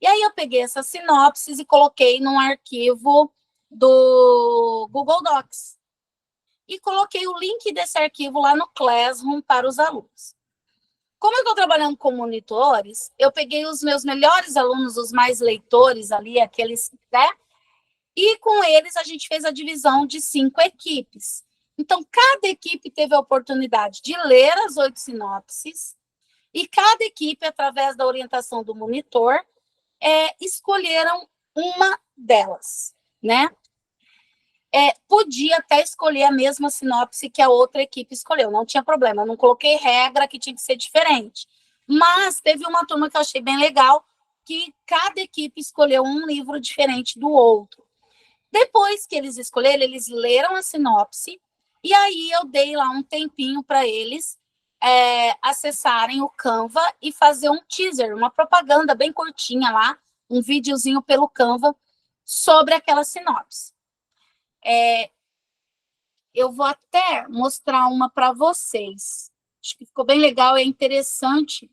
[SPEAKER 1] E aí eu peguei essas sinopses e coloquei num arquivo do Google Docs. E coloquei o link desse arquivo lá no Classroom para os alunos. Como eu estou trabalhando com monitores, eu peguei os meus melhores alunos, os mais leitores ali, aqueles, né? E com eles a gente fez a divisão de 5 equipes. Então, cada equipe teve a oportunidade de ler as 8 sinopses, e cada equipe, através da orientação do monitor, escolheram uma delas, né? Podia até escolher a mesma sinopse que a outra equipe escolheu, não tinha problema, eu não coloquei regra que tinha que ser diferente. Mas teve uma turma que eu achei bem legal, que cada equipe escolheu um livro diferente do outro. Depois que eles escolheram, eles leram a sinopse, e aí eu dei lá um tempinho para eles acessarem o Canva e fazer um teaser, uma propaganda bem curtinha lá, um videozinho pelo Canva sobre aquela sinopse. Eu vou até mostrar uma para vocês. Acho que ficou bem legal, é interessante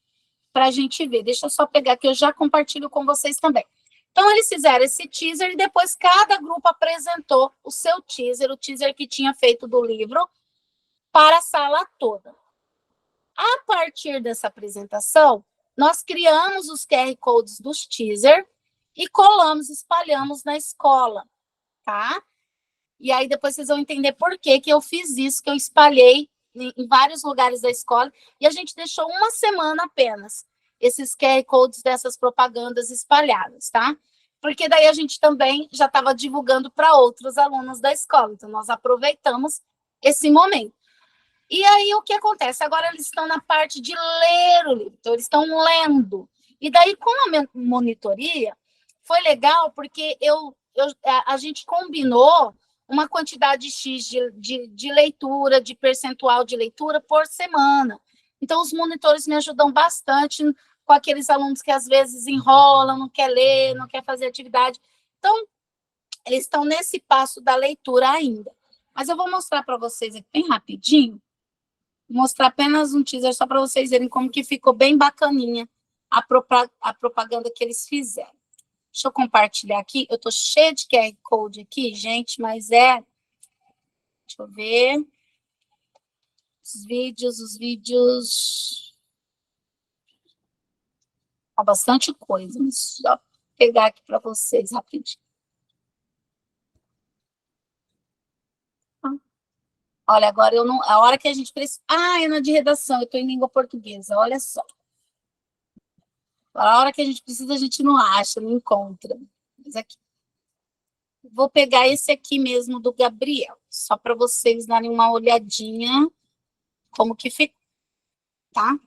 [SPEAKER 1] para a gente ver. Deixa eu só pegar que eu já compartilho com vocês também. Então, eles fizeram esse teaser e depois cada grupo apresentou o seu teaser, o teaser que tinha feito do livro, para a sala toda. A partir dessa apresentação, nós criamos os QR Codes dos teaser e colamos, espalhamos na escola, tá? E aí depois vocês vão entender por que eu fiz isso, que eu espalhei em vários lugares da escola, e a gente deixou uma semana apenas esses QR Codes dessas propagandas espalhadas, tá? Porque daí a gente também já estava divulgando para outros alunos da escola, então nós aproveitamos esse momento. E aí, o que acontece? Agora eles estão na parte de ler o livro, então eles estão lendo. E daí, com a monitoria, foi legal, porque a gente combinou uma quantidade X de leitura, de percentual de leitura por semana. Então, os monitores me ajudam bastante com aqueles alunos que, às vezes, enrolam, não quer ler, não quer fazer atividade. Então, eles estão nesse passo da leitura ainda. Mas eu vou mostrar para vocês aqui bem rapidinho, mostrar apenas um teaser só para vocês verem como que ficou bem bacaninha a propaganda que eles fizeram. Deixa eu compartilhar aqui. Eu estou cheia de QR Code aqui, gente, mas deixa eu ver. Os vídeos... Há bastante coisa, mas só pegar aqui para vocês rapidinho. Olha, agora eu não... A hora que a gente precisa... é na de redação, eu estou em língua portuguesa, olha só. A hora que a gente precisa, a gente não acha, não encontra. Mas aqui. Vou pegar esse aqui mesmo do Gabriel, só para vocês darem uma olhadinha como que ficou, tá?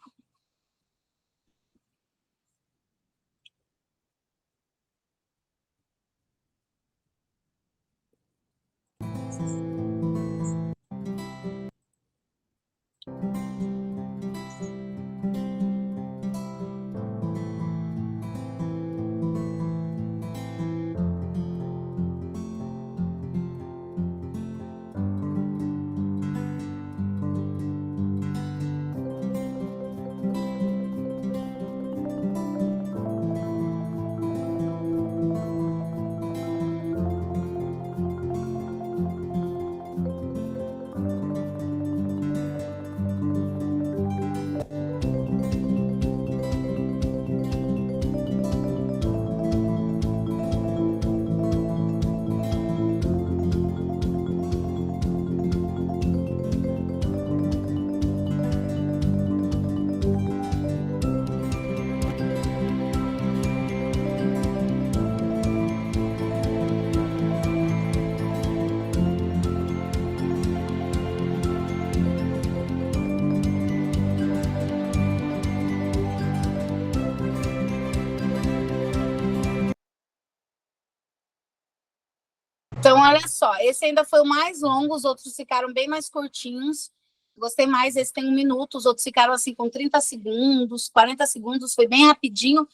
[SPEAKER 1] Então, olha só, esse ainda foi o mais longo, os outros ficaram bem mais curtinhos. Gostei mais, esse tem 1 minuto, os outros ficaram assim com 30 segundos, 40 segundos, foi bem rapidinho.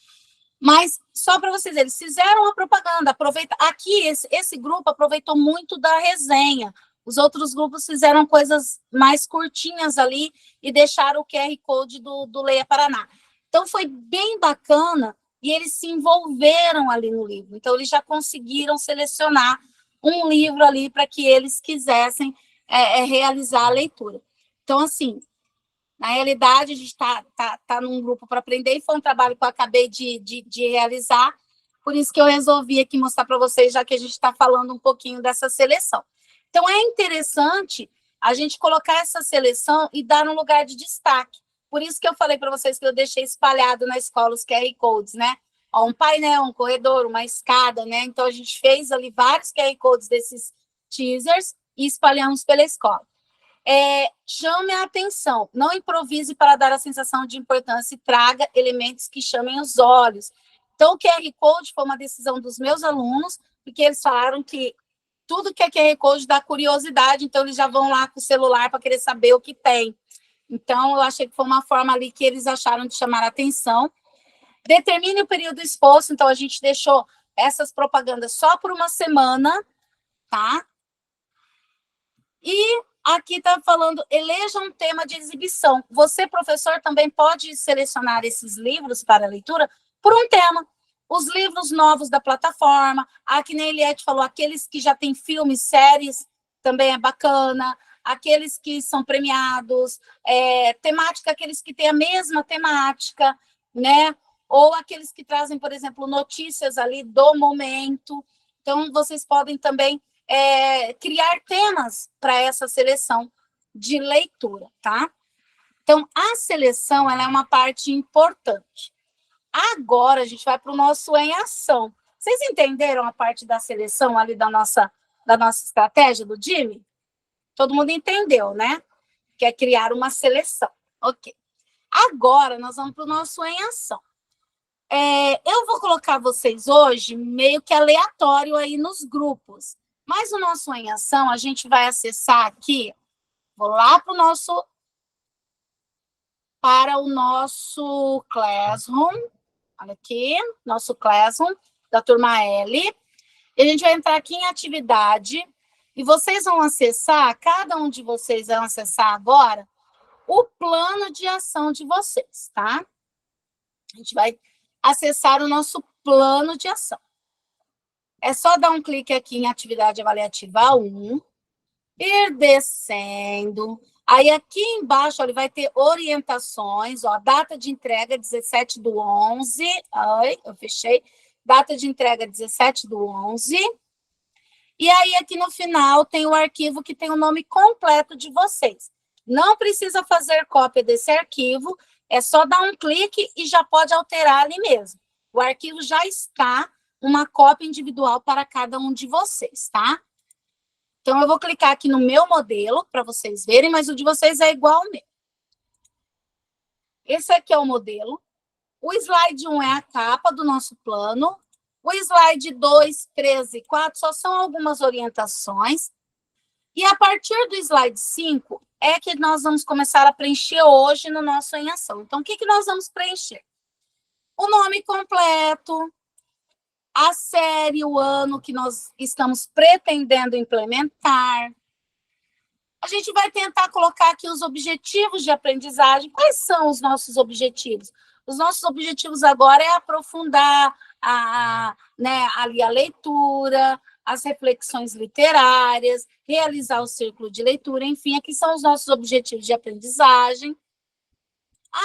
[SPEAKER 1] Mas, só para vocês verem, eles fizeram a propaganda, aproveita. Aqui, esse grupo aproveitou muito da resenha. Os outros grupos fizeram coisas mais curtinhas ali e deixaram o QR Code do Leia Paraná. Então, foi bem bacana e eles se envolveram ali no livro. Então, eles já conseguiram selecionar um livro ali para que eles quisessem realizar a leitura. Então, assim, na realidade, a gente tá num grupo para aprender e foi um trabalho que eu acabei de realizar, por isso que eu resolvi aqui mostrar para vocês, já que a gente está falando um pouquinho dessa seleção. Então, é interessante a gente colocar essa seleção e dar um lugar de destaque. Por isso que eu falei para vocês que eu deixei espalhado na escola os QR Codes, né? Um painel, um corredor, uma escada, né? Então, a gente fez ali vários QR Codes desses teasers e espalhamos pela escola. Chame a atenção, não improvise para dar a sensação de importância e traga elementos que chamem os olhos. Então, o QR Code foi uma decisão dos meus alunos, porque eles falaram que tudo que é QR Code dá curiosidade, então eles já vão lá com o celular para querer saber o que tem. Então, eu achei que foi uma forma ali que eles acharam de chamar a atenção. Determine o período exposto, então a gente deixou essas propagandas só por uma semana, tá? E aqui está falando, eleja um tema de exibição. Você, professor, também pode selecionar esses livros para leitura por um tema. Os livros novos da plataforma, que nem a Eliette falou, aqueles que já têm filmes, séries, também é bacana. Aqueles que são premiados, temática, aqueles que têm a mesma temática, né? Ou aqueles que trazem, por exemplo, notícias ali do momento. Então, vocês podem também criar temas para essa seleção, de leitura, tá? Então, a seleção, ela é uma parte importante. Agora, a gente vai para o nosso em ação. Vocês entenderam a parte da seleção ali da nossa estratégia do Jimmy? Todo mundo entendeu, né? Que é criar uma seleção. Ok. Agora, nós vamos para o nosso em ação. Eu vou colocar vocês hoje meio que aleatório aí nos grupos. Mas o nosso em ação, a gente vai acessar aqui. Vou lá para o nosso Classroom. Olha aqui, nosso Classroom da turma L. E a gente vai entrar aqui em atividade. E vocês vão acessar, cada um de vocês vai acessar agora, o plano de ação de vocês, tá? A gente vai acessar o nosso plano de ação. É só dar um clique aqui em atividade avaliativa 1, ir descendo. Aí aqui embaixo, ó, ele vai ter orientações, ó, data de entrega 17/11. Ai, eu fechei. Data de entrega 17/11. E aí aqui no final tem o arquivo que tem o nome completo de vocês. Não precisa fazer cópia desse arquivo, é só dar um clique e já pode alterar ali mesmo. O arquivo já está uma cópia individual para cada um de vocês, tá? Então, eu vou clicar aqui no meu modelo para vocês verem, mas o de vocês é igual ao meu. Esse aqui é o modelo. O slide 1 é a capa do nosso plano. O slide 2, 3 e 4 só são algumas orientações. E a partir do slide 5 é que nós vamos começar a preencher hoje no nosso em ação. Então, o que nós vamos preencher? O nome completo, a série, o ano que nós estamos pretendendo implementar. A gente vai tentar colocar aqui os objetivos de aprendizagem. Quais são os nossos objetivos? Os nossos objetivos agora é aprofundar ali a leitura, as reflexões literárias, realizar o círculo de leitura, enfim, aqui são os nossos objetivos de aprendizagem.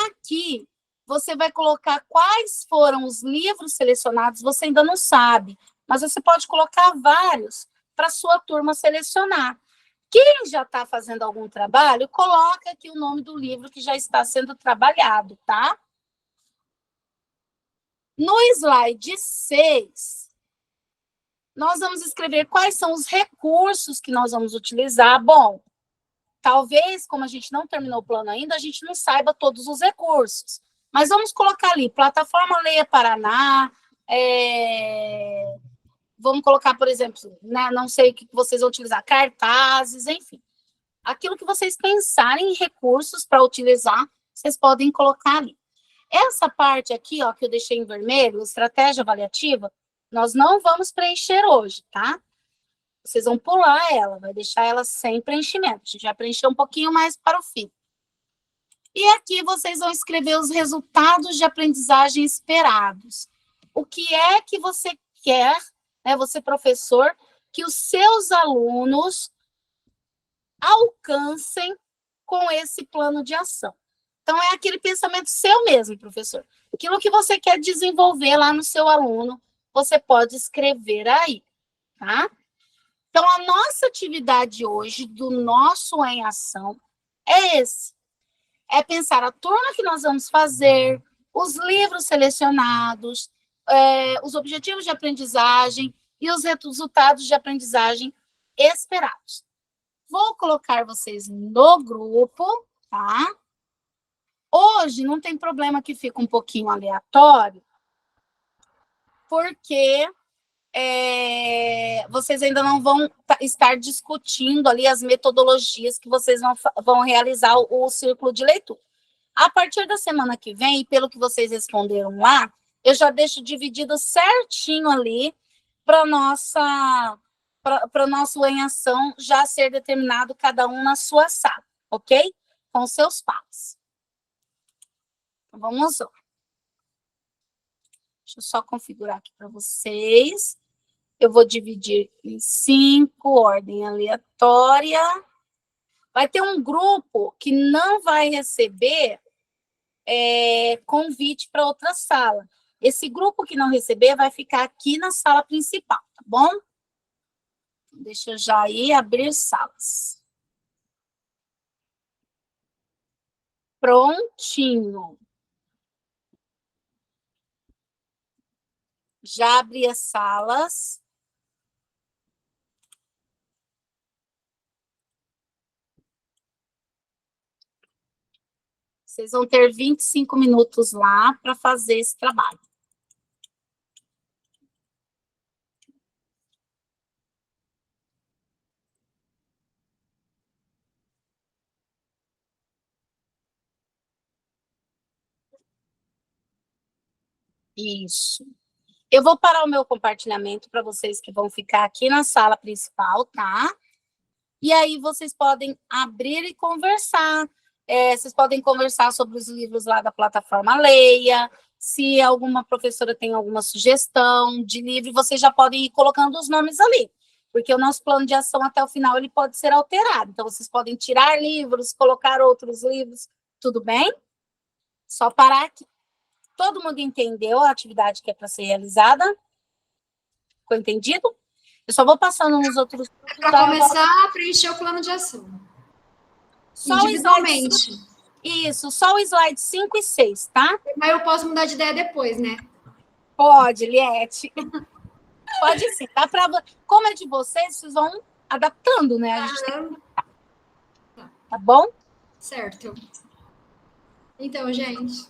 [SPEAKER 1] Aqui, você vai colocar quais foram os livros selecionados, você ainda não sabe, mas você pode colocar vários para a sua turma selecionar. Quem já está fazendo algum trabalho, coloca aqui o nome do livro que já está sendo trabalhado, tá? No slide 6, nós vamos escrever quais são os recursos que nós vamos utilizar. Bom, talvez, como a gente não terminou o plano ainda, a gente não saiba todos os recursos. Mas vamos colocar ali, plataforma Leia Paraná, vamos colocar, por exemplo, né, não sei o que vocês vão utilizar, cartazes, enfim. Aquilo que vocês pensarem em recursos para utilizar, vocês podem colocar ali. Essa parte aqui, ó, que eu deixei em vermelho, estratégia avaliativa, nós não vamos preencher hoje, tá? Vocês vão pular ela, vai deixar ela sem preenchimento. A gente vai preencher um pouquinho mais para o fim. E aqui vocês vão escrever os resultados de aprendizagem esperados. O que é que você quer, né, você professor, que os seus alunos alcancem com esse plano de ação? Então, é aquele pensamento seu mesmo, professor. Aquilo que você quer desenvolver lá no seu aluno, você pode escrever aí, tá? Então, a nossa atividade hoje, do nosso em ação, é esse. É pensar a turma que nós vamos fazer, os livros selecionados, os objetivos de aprendizagem e os resultados de aprendizagem esperados. Vou colocar vocês no grupo, tá? Hoje não tem problema que fica um pouquinho aleatório, porque vocês ainda não vão estar discutindo ali as metodologias que vocês vão realizar o círculo de leitura. A partir da semana que vem, pelo que vocês responderam lá, eu já deixo dividido certinho ali para o nosso em ação já ser determinado cada um na sua sala, ok? Com seus pais. Vamos lá. Deixa eu só configurar aqui para vocês. Eu vou dividir em 5, ordem aleatória. Vai ter um grupo que não vai receber convite para outra sala. Esse grupo que não receber vai ficar aqui na sala principal, tá bom? Deixa eu já ir abrir salas. Prontinho. Já abri as salas. Vocês vão ter 25 minutos lá para fazer esse trabalho. Isso. Eu vou parar o meu compartilhamento para vocês que vão ficar aqui na sala principal, tá? E aí vocês podem abrir e conversar. Vocês podem conversar sobre os livros lá da plataforma Leia. Se alguma professora tem alguma sugestão de livro, vocês já podem ir colocando os nomes ali. Porque o nosso plano de ação até o final ele pode ser alterado. Então, vocês podem tirar livros, colocar outros livros, tudo bem? Só parar aqui. Todo mundo entendeu a atividade que é para ser realizada? Ficou entendido? Eu só vou passando nos outros...
[SPEAKER 2] Para começar a preencher o plano de ação.
[SPEAKER 1] Só
[SPEAKER 2] individualmente.
[SPEAKER 1] Isso, só o slide 5 e 6, tá?
[SPEAKER 2] Mas eu posso mudar de ideia depois, né?
[SPEAKER 1] Pode, Liette. Pode sim, tá? Como é de vocês, vocês vão adaptando, né? A gente tá bom?
[SPEAKER 2] Certo. Então, gente...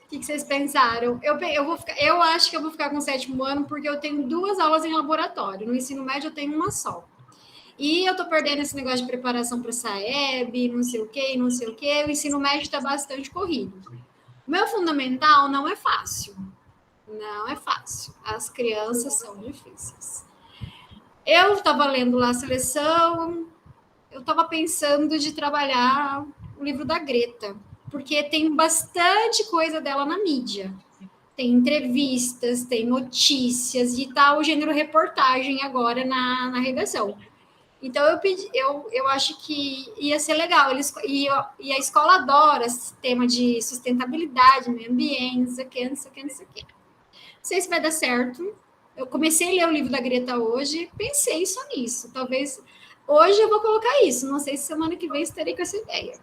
[SPEAKER 2] O que vocês pensaram? Eu acho que eu vou ficar com o 7º ano porque eu tenho 2 aulas em laboratório. No ensino médio eu tenho uma só. E eu estou perdendo esse negócio de preparação para SAEB, não sei o quê, não sei o quê. O ensino médio está bastante corrido. O meu fundamental não é fácil. Não é fácil. As crianças são difíceis. Eu estava lendo lá a seleção, eu estava pensando de trabalhar o livro da Greta, porque tem bastante coisa dela na mídia. Tem entrevistas, tem notícias e tal, o gênero reportagem agora na redação. Então, eu acho que ia ser legal. E a escola adora esse tema de sustentabilidade, meio ambiente, não sei o quê, não sei o quê, não sei o quê. Não sei se vai dar certo. Eu comecei a ler o livro da Greta hoje, pensei só nisso. Talvez hoje eu vou colocar isso. Não sei se semana que vem estarei com essa ideia.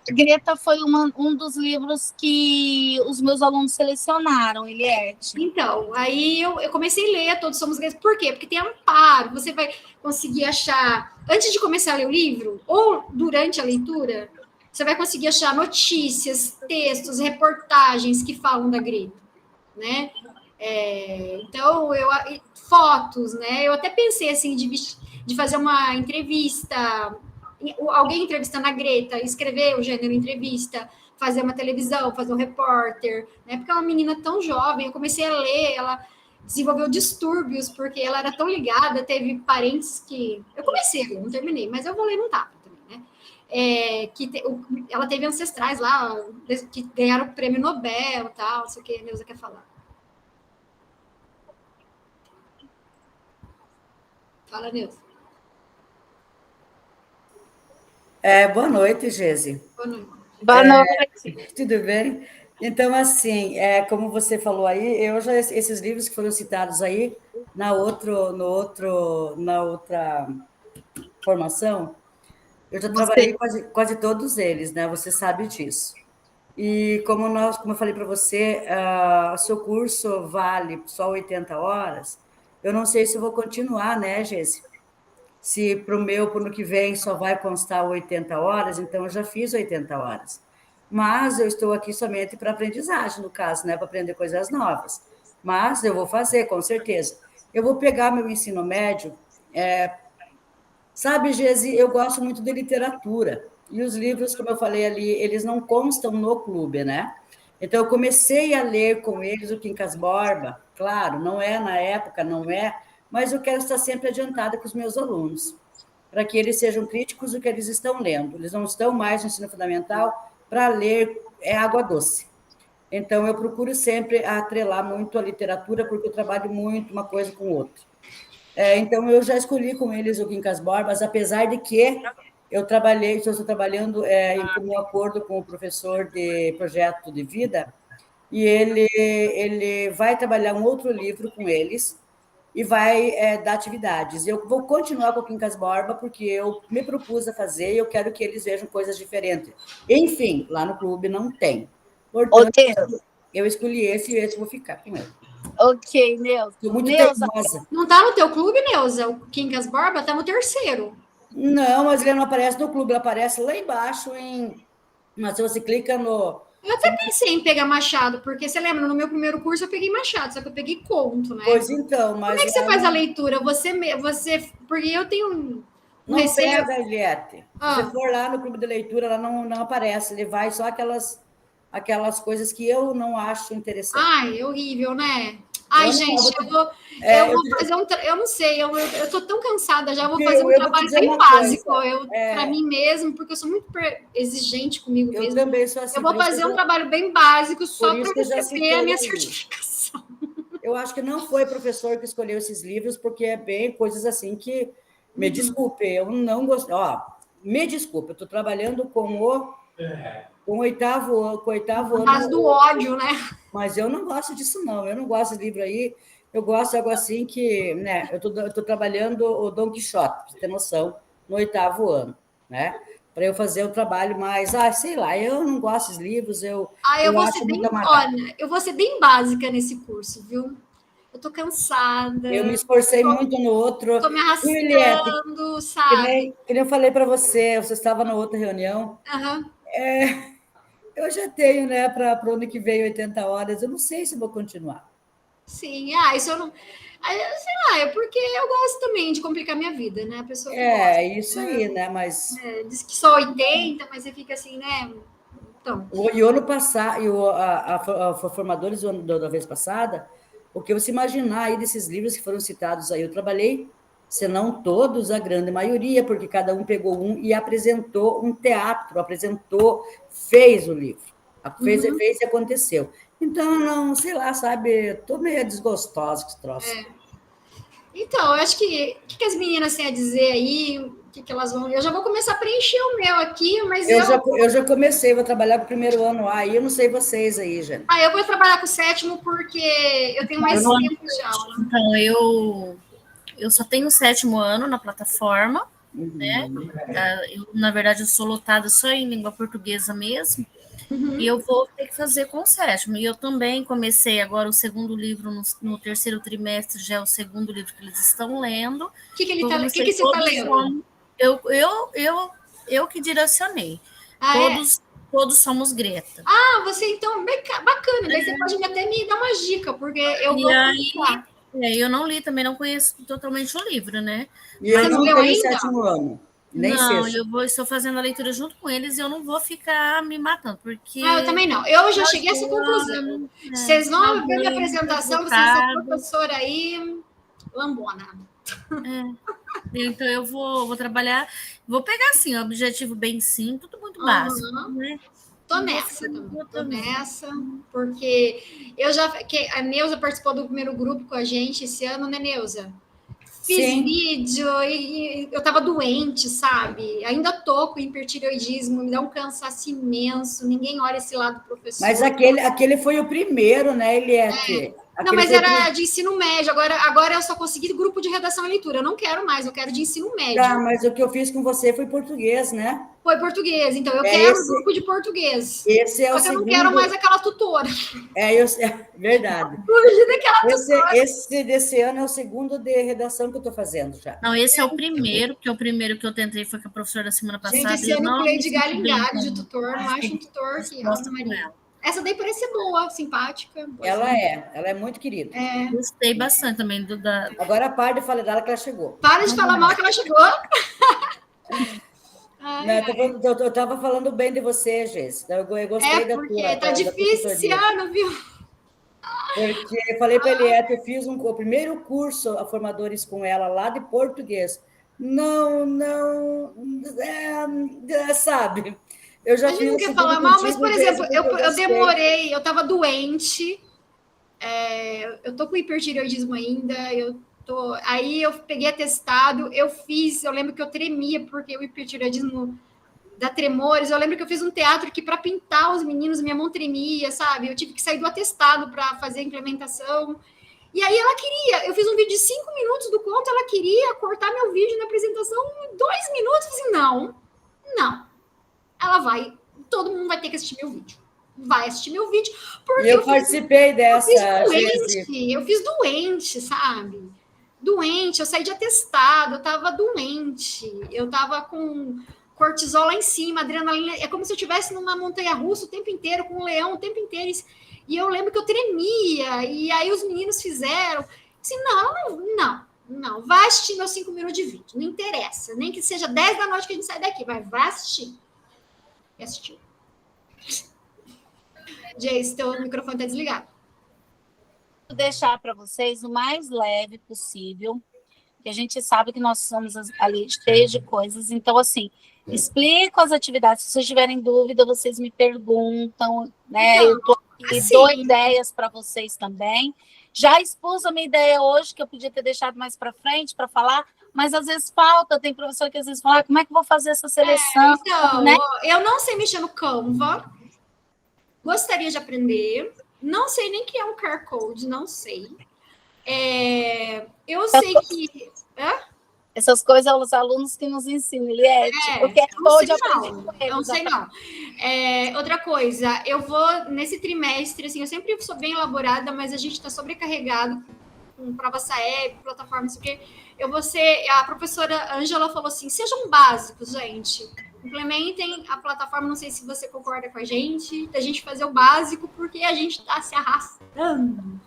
[SPEAKER 1] Greta foi um dos livros que os meus alunos selecionaram, Eliette.
[SPEAKER 2] Então, aí eu comecei a ler Todos Somos Gays. Por quê? Porque tem amparo, você vai conseguir achar, antes de começar a ler o livro, ou durante a leitura, você vai conseguir achar notícias, textos, reportagens que falam da Greta, né? Então, fotos, né? Eu até pensei, assim, de fazer uma entrevista... Alguém entrevistando a Greta, escrever o gênero entrevista, fazer uma televisão, fazer um repórter, né? Porque é uma menina tão jovem, eu comecei a ler, ela desenvolveu distúrbios, porque ela era tão ligada, teve parentes que... Eu comecei a ler, não terminei, mas eu vou ler num tapa também, né? Ela teve ancestrais lá, que ganharam o prêmio Nobel e tal, não sei o que a Neuza quer falar. Fala, Neuza.
[SPEAKER 9] Boa noite, Gesi.
[SPEAKER 2] Boa noite.
[SPEAKER 1] Boa noite.
[SPEAKER 9] Tudo bem? Então, assim, como você falou aí, esses livros que foram citados aí, na outra formação, eu já trabalhei quase todos eles, né? Você sabe disso. E como eu falei para você, o seu curso vale só 80 horas, eu não sei se eu vou continuar, né, Gesi? Se para o ano que vem só vai constar 80 horas, então eu já fiz 80 horas. Mas eu estou aqui somente para aprendizagem, no caso, né, para aprender coisas novas. Mas eu vou fazer, com certeza. Eu vou pegar meu ensino médio. Sabe, Gesi, eu gosto muito de literatura. E os livros, como eu falei ali, eles não constam no clube, né? Então, eu comecei a ler com eles o Quincas Borba. Claro, não é na época, não é... mas eu quero estar sempre adiantada com os meus alunos, para que eles sejam críticos do que eles estão lendo. Eles não estão mais no ensino fundamental para ler água doce. Então, eu procuro sempre atrelar muito a literatura, porque eu trabalho muito uma coisa com outra. Então, eu já escolhi com eles o Quincas Borba, apesar de que estou trabalhando em comum acordo com o professor de projeto de vida, e ele vai trabalhar um outro livro com eles, e vai dar atividades. Eu vou continuar com o Quincas Borba, porque eu me propus a fazer e eu quero que eles vejam coisas diferentes. Enfim, lá no clube não tem. Portanto, eu escolhi esse e esse vou ficar com ele.
[SPEAKER 1] Ok, Neuza.
[SPEAKER 9] Estou muito
[SPEAKER 1] Neuza,
[SPEAKER 9] teimosa.
[SPEAKER 2] Não tá no teu clube, Neuza? O Quincas Borba tá no terceiro.
[SPEAKER 9] Não, mas ele não aparece no clube, ele aparece lá embaixo Mas se você clica no...
[SPEAKER 2] Eu até pensei em pegar Machado, porque você lembra, no meu primeiro curso eu peguei Machado, só que eu peguei conto, né?
[SPEAKER 9] Pois então, mas...
[SPEAKER 2] Como é que você faz a leitura? Você... Porque eu tenho um
[SPEAKER 9] Não
[SPEAKER 2] receio...
[SPEAKER 9] pega, Eliette. Se você for lá no clube de leitura, ela não aparece. Ele vai só aquelas coisas que eu não acho interessante.
[SPEAKER 2] Ai, é horrível, né? Ai, gente, eu vou fazer um... Eu não sei, eu tô tão cansada já, eu vou fazer um trabalho bem básico para mim mesmo, porque eu sou muito exigente comigo mesmo.
[SPEAKER 9] Eu também sou assim.
[SPEAKER 2] Eu vou fazer um trabalho bem básico só para receber a minha certificação.
[SPEAKER 9] Eu acho que não foi professor que escolheu esses livros, porque é bem coisas assim que... Me desculpe, eu não gosto... Ó, me desculpe, eu estou trabalhando com o oitavo ano.
[SPEAKER 2] Por causa do ódio, né?
[SPEAKER 9] Mas eu não gosto disso, não. Eu não gosto de livro aí. Eu gosto de algo assim que... né? Eu estou trabalhando o Dom Quixote, para você ter noção, no 8º ano, né? Para eu fazer o trabalho mais... sei lá, eu não gosto desses livros, eu
[SPEAKER 2] vou ser bem básica nesse curso, viu? Eu tô cansada.
[SPEAKER 9] Eu me esforcei muito no outro.
[SPEAKER 2] Tô me arrastando, sabe?
[SPEAKER 9] Que nem eu falei para você estava na outra reunião.
[SPEAKER 2] Uhum.
[SPEAKER 9] Eu já tenho, né, para o ano que vem 80 horas. Eu não sei se vou continuar.
[SPEAKER 2] Sim, isso eu não... sei lá, é porque eu gosto também de complicar minha vida, né? A pessoa que
[SPEAKER 9] gosta, isso aí, né? Mas...
[SPEAKER 2] diz que só 80, mas você fica assim, né? Então...
[SPEAKER 9] E o ano passado, a formadores da vez passada... O que você imaginar aí desses livros que foram citados aí, eu trabalhei, se não todos, a grande maioria, porque cada um pegou um e apresentou um teatro, fez o livro, fez e aconteceu. Então, não, sei lá, sabe, estou meio desgostosa com esse troço.
[SPEAKER 2] Então, eu acho que o que as meninas têm a dizer aí, o que elas vão... Eu já vou começar a preencher o meu aqui, mas
[SPEAKER 9] eu já comecei, vou trabalhar com o primeiro ano aí, eu não sei vocês aí, gente.
[SPEAKER 2] Eu vou trabalhar com o 7º porque eu tenho mais tempo de aula.
[SPEAKER 7] Então, eu só tenho o 7º ano na plataforma, né? Na verdade, eu sou lotada só em língua portuguesa mesmo, e eu vou ter que fazer com o 7º. E eu também comecei agora o 2º livro no 3º trimestre, já é o 2º livro que eles estão lendo.
[SPEAKER 2] O que você está lendo?
[SPEAKER 7] Eu que direcionei. Todos somos Greta.
[SPEAKER 2] Você então, bacana. Daí você pode até me dar uma dica, porque eu vou
[SPEAKER 7] eu não li, também não conheço totalmente o livro, né?
[SPEAKER 9] E eu não tenho 7º ano. Nem
[SPEAKER 7] estou fazendo a leitura junto com eles e eu não vou ficar me matando, porque...
[SPEAKER 2] eu também não. Eu já cheguei a essa conclusão. Vocês vão ver minha apresentação, vocês são professora aí, lambona.
[SPEAKER 7] Então eu vou trabalhar, vou pegar assim, um objetivo bem simples, tudo muito básico, né?
[SPEAKER 2] Tô nessa, porque a Neuza participou do primeiro grupo com a gente esse ano, né, Neuza? Fiz vídeo e eu tava doente, sabe? Ainda tô com hipertireoidismo, me dá um cansaço imenso, ninguém olha esse lado do professor.
[SPEAKER 9] Mas aquele foi o primeiro, né, Eliette?
[SPEAKER 2] Não, mas era de ensino médio. Agora eu só consegui grupo de redação e leitura. Eu não quero mais, eu quero de ensino médio.
[SPEAKER 9] Mas o que eu fiz com você foi português, né?
[SPEAKER 2] Foi português, então eu quero grupo de português.
[SPEAKER 9] Esse é o
[SPEAKER 2] segundo.
[SPEAKER 9] Eu
[SPEAKER 2] não quero mais aquela tutora.
[SPEAKER 9] Verdade.
[SPEAKER 2] Fugir daquela tutora.
[SPEAKER 9] Esse desse ano é o 2º de redação que eu estou fazendo já.
[SPEAKER 7] Não, esse é o primeiro, porque o primeiro que eu tentei foi com a professora da semana passada.
[SPEAKER 2] Gente, esse ano eu pulei de galho em galho de tutor, não acho um tutor que Rosa Maria. Essa daí parece ser boa, simpática.
[SPEAKER 9] Ela é muito querida.
[SPEAKER 7] Gostei bastante também
[SPEAKER 9] Agora para de falar dela que ela chegou.
[SPEAKER 2] Para de falar mal que ela chegou.
[SPEAKER 9] Eu estava falando bem de você, Gês. Eu gostei da tua.
[SPEAKER 2] Porque tá difícil esse ano, viu?
[SPEAKER 9] Porque eu falei para a Eliette, eu fiz o primeiro curso a formadores com ela lá de português. Sabe? Eu já
[SPEAKER 2] a gente não quer falar mal, mas, por exemplo, eu demorei, eu estava doente, eu tô com hipertireoidismo ainda, aí eu peguei atestado, eu lembro que eu tremia, porque o hipertireoidismo dá tremores, eu lembro que eu fiz um teatro que para pintar os meninos, minha mão tremia, sabe? Eu tive que sair do atestado para fazer a implementação, E aí ela queria, eu fiz um vídeo de 5 minutos do conto, ela queria cortar meu vídeo na apresentação em 2 minutos. Eu falei assim, não. Ela vai, todo mundo vai ter que assistir meu vídeo. Vai assistir meu vídeo. Porque
[SPEAKER 9] eu participei dessa,
[SPEAKER 2] eu fiz doente, sabe? Doente, eu saí de atestado, eu tava doente, eu tava com cortisol lá em cima, adrenalina, é como se eu estivesse numa montanha-russa o tempo inteiro, com um leão o tempo inteiro, e eu lembro que eu tremia, e aí os meninos fizeram, assim, não, vai assistir meus 5 minutos de vídeo, não interessa, nem que seja 10 da noite que a gente sai daqui, vai assistir. E assistiu. Jace, teu microfone tá desligado.
[SPEAKER 1] Vou deixar para vocês o mais leve possível, que a gente sabe que nós somos ali cheios de coisas, então, assim, explico as atividades, se vocês tiverem dúvida, vocês me perguntam, né, eu tô aqui, dou ideias para vocês também, já expus a minha ideia hoje, que eu podia ter deixado mais para frente para falar, mas às vezes falta, tem professor que às vezes fala, como é que eu vou fazer essa seleção?
[SPEAKER 2] Então,
[SPEAKER 1] né?
[SPEAKER 2] Eu não sei mexer no Canva, gostaria de aprender, não sei nem o que é um QR Code, não sei. Eu sei que...
[SPEAKER 1] Essas coisas são os alunos que nos ensinam, Eliette. Porque hoje eu
[SPEAKER 2] não sei não. Outra coisa, eu vou, nesse trimestre, assim, eu sempre sou bem elaborada, mas a gente está sobrecarregado com prova SAEB, plataforma, não sei o quê. Eu vou ser... A professora Ângela falou assim, sejam básicos, gente. Implementem a plataforma, não sei se você concorda com a gente, da gente fazer o básico, porque a gente está se arrastando.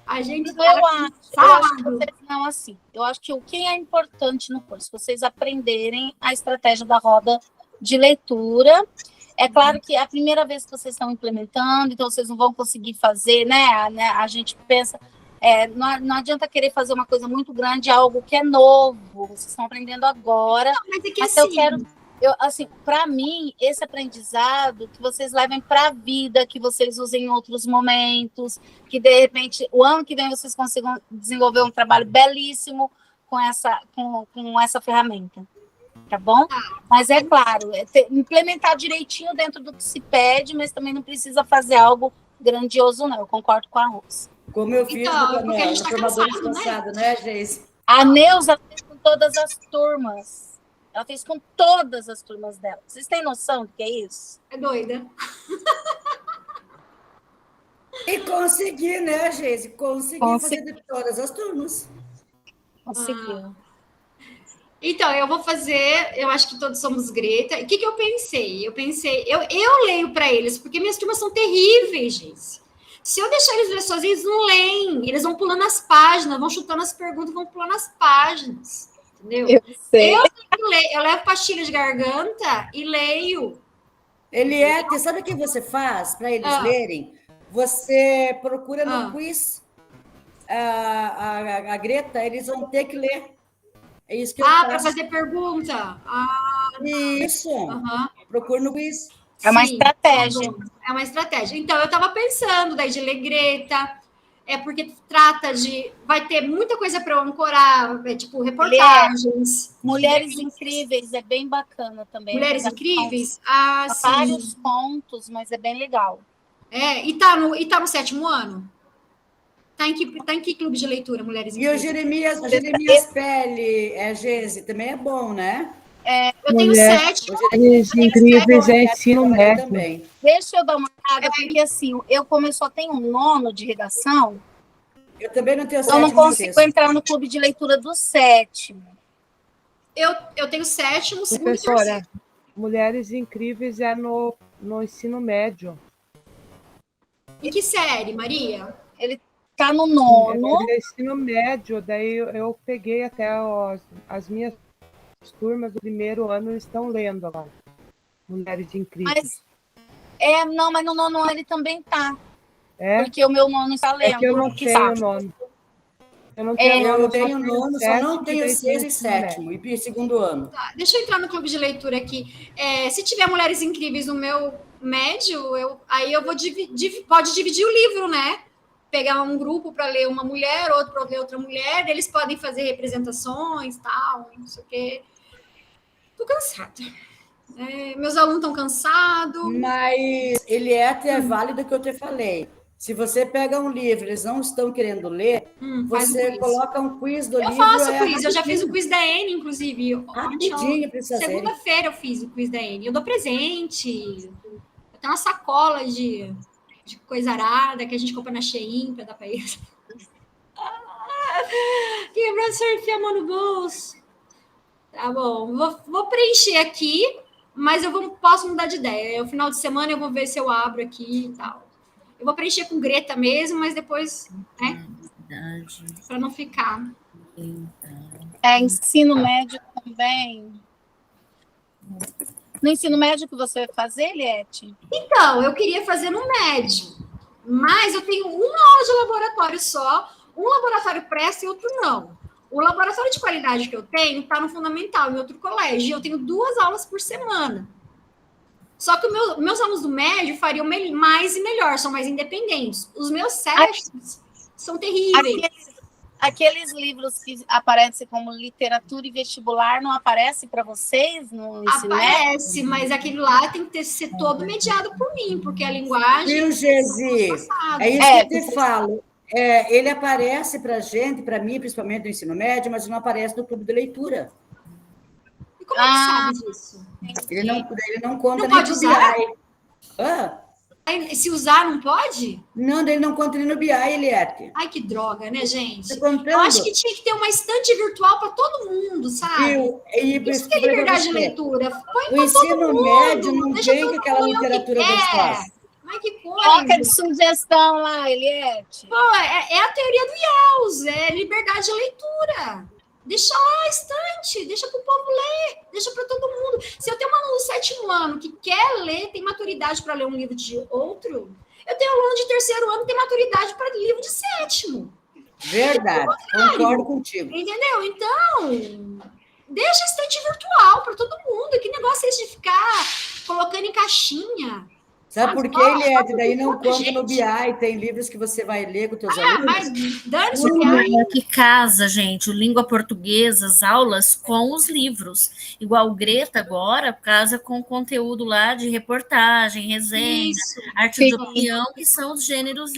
[SPEAKER 2] A gente
[SPEAKER 1] eu acho que vocês não assim. Eu acho que o que é importante no curso, vocês aprenderem a estratégia da roda de leitura. É claro que é a primeira vez que vocês estão implementando, então vocês não vão conseguir fazer, né? A gente pensa, não adianta querer fazer uma coisa muito grande, algo que é novo. Vocês estão aprendendo agora.
[SPEAKER 2] Não, mas é que
[SPEAKER 1] assim, eu quero... assim, para mim, esse aprendizado que vocês levem para a vida, que vocês usem em outros momentos, que de repente o ano que vem vocês consigam desenvolver um trabalho belíssimo com essa ferramenta, tá bom? Mas é claro, implementar direitinho dentro do que se pede, mas também não precisa fazer algo grandioso, não. Eu concordo com a Rosa.
[SPEAKER 9] Como eu fiz no Formadores passado, né, Geise?
[SPEAKER 1] A Neuza fez com todas as turmas. Ela fez com todas as turmas dela. Vocês têm noção do que é isso?
[SPEAKER 2] É doida.
[SPEAKER 9] E consegui, né, Geise? Consegui fazer de todas as turmas.
[SPEAKER 1] Conseguiu.
[SPEAKER 2] Então, eu vou fazer, eu acho que todos somos Greta. E o que eu pensei? Eu leio para eles, porque minhas turmas são terríveis, gente. Se eu deixar eles ler sozinhos, eles não leem. Eles vão pulando as páginas, vão chutando as perguntas, vão pulando as páginas. Entendeu?
[SPEAKER 1] Eu sei.
[SPEAKER 2] Eu levo pastilha de garganta e leio.
[SPEAKER 9] Eliette, sabe o que você faz para eles lerem? Você procura no quiz. A Greta, eles vão ter que ler. É isso que eu faço.
[SPEAKER 2] Para fazer pergunta.
[SPEAKER 9] Isso. Procura no quiz.
[SPEAKER 1] É uma estratégia.
[SPEAKER 2] É uma estratégia. Então, eu estava pensando daí de ler Greta, porque trata de... Vai ter muita coisa para eu ancorar, tipo, reportagens.
[SPEAKER 1] Mulheres Incríveis, é bem bacana também.
[SPEAKER 2] Mulheres Incríveis?
[SPEAKER 1] Sim. Vários pontos, mas é bem legal.
[SPEAKER 2] E tá no 7º ano? Tá em que clube de leitura, Mulheres Incríveis?
[SPEAKER 9] E o Jeremias Pele, Geise, também é bom, né?
[SPEAKER 2] Eu tenho 7.
[SPEAKER 10] Mulheres Incríveis é ensino médio
[SPEAKER 9] também.
[SPEAKER 1] Deixa eu dar uma olhada, porque assim, como eu só tenho um nono de redação,
[SPEAKER 9] eu também não tenho
[SPEAKER 1] eu não consigo entrar no clube de leitura do 7º.
[SPEAKER 2] Eu tenho 7º, 2º e 3º.
[SPEAKER 10] Professora, Mulheres Incríveis é no ensino médio.
[SPEAKER 2] Em que série, Maria?
[SPEAKER 1] Ele tá no 9º.
[SPEAKER 10] É ensino médio, daí eu peguei até as minhas turmas do 1º ano estão lendo lá. Mulheres Incríveis.
[SPEAKER 1] Mas no 9º ano ele também tá. Porque o meu nono está lendo.
[SPEAKER 10] É que eu não tenho o nono. Eu não tenho
[SPEAKER 9] eu tenho nono, só não tenho 6º e 7º, e 2º ano.
[SPEAKER 2] Deixa eu entrar no clube de leitura aqui. Se tiver Mulheres Incríveis no meu médio, aí eu vou pode dividir o livro, né? Pegar um grupo para ler uma mulher, outro para ler outra mulher, eles podem fazer representações, tal, não sei o quê. Tô cansada. Meus alunos estão cansados.
[SPEAKER 9] Mas ele é válido o que eu te falei. Se você pega um livro, eles não estão querendo ler,
[SPEAKER 2] faz
[SPEAKER 9] você
[SPEAKER 2] um quiz.
[SPEAKER 9] coloca um quiz do
[SPEAKER 2] Eu
[SPEAKER 9] livro.
[SPEAKER 2] faço quiz, eu já fiz o quiz da Anne, inclusive.
[SPEAKER 9] Rapidinho, precisa ser.
[SPEAKER 2] Segunda-feira eu fiz o quiz da Anne. Eu dou presente. Eu tenho uma sacola de coisa arada que a gente compra na Shein para dar para eles. Quebrou, você enfia a mão no bolso. Tá bom, vou preencher aqui, mas posso mudar de ideia. No final de semana eu vou ver se eu abro aqui e tal. Eu vou preencher com Greta mesmo, mas depois, né? Para não ficar.
[SPEAKER 1] Ensino médio também. No ensino médio que você vai fazer, Eliette?
[SPEAKER 2] Então, eu queria fazer no médio, mas eu tenho uma aula de laboratório só, um laboratório presta e outro não. O laboratório de qualidade que eu tenho está no fundamental, em outro colégio, e eu tenho 2 aulas por semana. Só que meus alunos do médio fariam mais e melhor, são mais independentes. Os meus sétimos são terríveis.
[SPEAKER 1] Aqueles livros que aparecem como literatura e vestibular não aparecem para vocês no ensino médio?
[SPEAKER 2] Aparece, mas aquele lá tem que ser todo mediado por mim, porque a linguagem...
[SPEAKER 9] Viu, Gesi? É isso que eu te falo. Ele aparece para a gente, para mim, principalmente no ensino médio, mas não aparece no clube de leitura.
[SPEAKER 2] E como é que sabe disso?
[SPEAKER 9] Ele não conta
[SPEAKER 2] não
[SPEAKER 9] nem
[SPEAKER 2] pode
[SPEAKER 9] no
[SPEAKER 2] usar?
[SPEAKER 9] BI.
[SPEAKER 2] Se usar, não pode?
[SPEAKER 9] Não, ele não conta nem no BI, Eliette.
[SPEAKER 2] Ai, que droga, né, gente?
[SPEAKER 9] Tá
[SPEAKER 2] eu acho que tinha que ter uma estante virtual para todo mundo, sabe? Isso que é liberdade de leitura. Põe
[SPEAKER 9] o ensino médio não vem com aquela literatura gostosa.
[SPEAKER 2] Mas que coisa.
[SPEAKER 1] Coloca de sugestão lá, Eliette.
[SPEAKER 2] Pô, é a teoria do Yaus, é liberdade de leitura. Deixa lá a estante, deixa para o povo ler, deixa para todo mundo. Se eu tenho um aluno do 7º ano que quer ler, tem maturidade para ler um livro de outro, eu tenho um aluno de 3º ano que tem maturidade para livro de 7º.
[SPEAKER 9] Verdade, concordo contigo.
[SPEAKER 2] Entendeu? Então, deixa a estante virtual para todo mundo. Que negócio é esse de ficar colocando em caixinha?
[SPEAKER 9] Sabe por que, Eliette? Daí não conta no BI. Tem livros que você vai ler com teus alunos.
[SPEAKER 2] Mas dane-se o BI.
[SPEAKER 7] Que casa, gente, o língua portuguesa, as aulas com os livros. Igual o Greta agora, casa com conteúdo lá de reportagem, resenha, arte de opinião, que são os gêneros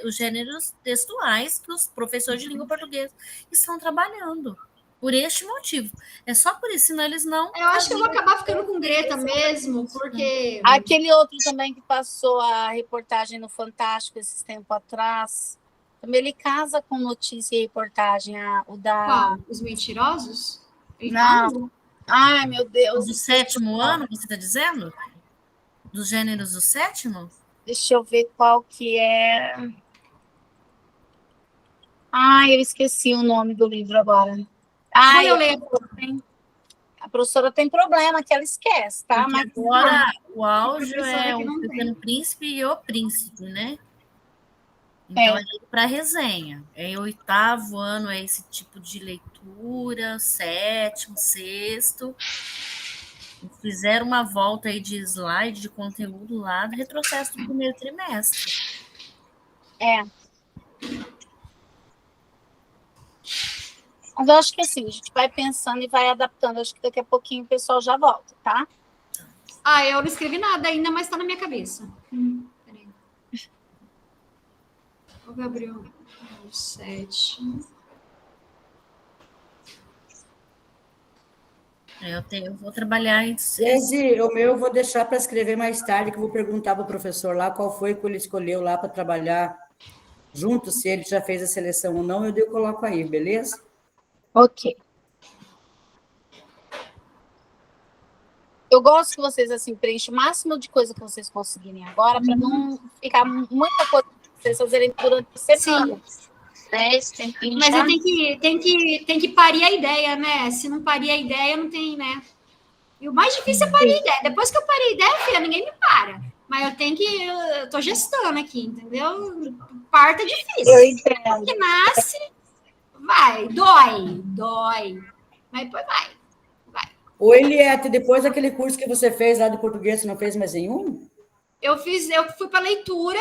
[SPEAKER 7] os gêneros textuais que os professores de língua portuguesa estão trabalhando. Por este motivo. É só por isso, senão eles não...
[SPEAKER 2] Eu acho que eu vou acabar ficando com Greta mesmo, porque...
[SPEAKER 1] Aquele outro também que passou a reportagem no Fantástico esses tempos atrás, também ele casa com notícia e reportagem. O da...
[SPEAKER 2] Qual? Os mentirosos?
[SPEAKER 1] Não. Ai, meu Deus.
[SPEAKER 7] Do 7º ano, você está dizendo? Dos gêneros do 7º?
[SPEAKER 1] Deixa eu ver qual que é... Ai, eu esqueci o nome do livro agora.
[SPEAKER 2] Ai, eu leio.
[SPEAKER 1] A professora tem problema que ela esquece, tá?
[SPEAKER 7] Porque
[SPEAKER 1] mas
[SPEAKER 7] agora o auge é o Pequeno Príncipe e o Príncipe, né? Então é para resenha. É 8º ano, é esse tipo de leitura, 7º, 6º. Fizeram uma volta aí de slide, de conteúdo lá do retrocesso do 1º trimestre.
[SPEAKER 1] Mas eu acho que assim, a gente vai pensando e vai adaptando. Acho que daqui a pouquinho o pessoal já volta, tá?
[SPEAKER 2] Eu não escrevi nada ainda, mas tá na minha cabeça. Peraí. Ô, Gabriel, 7.
[SPEAKER 7] Eu vou trabalhar em...
[SPEAKER 9] O meu eu vou deixar para escrever mais tarde, que eu vou perguntar para o professor lá qual foi que ele escolheu lá para trabalhar junto, se ele já fez a seleção ou não, eu coloco aí, beleza?
[SPEAKER 1] Ok. Eu gosto que vocês assim preenchem o máximo de coisa que vocês conseguirem agora, para não ficar muita coisa que vocês fazerem durante a semana. Mas
[SPEAKER 2] tem que parir a ideia, né? Se não parir a ideia, não tem, né? E o mais difícil é parir a ideia. Depois que eu parei a ideia, filha, ninguém me para. Mas eu tô gestando aqui, entendeu? Parto é difícil.
[SPEAKER 1] Eu entendo.
[SPEAKER 2] Que nasce, vai, dói. Mas depois vai.
[SPEAKER 9] Ô, Eliette, depois daquele curso que você fez lá de português, você não fez mais nenhum?
[SPEAKER 2] Eu fui para leitura,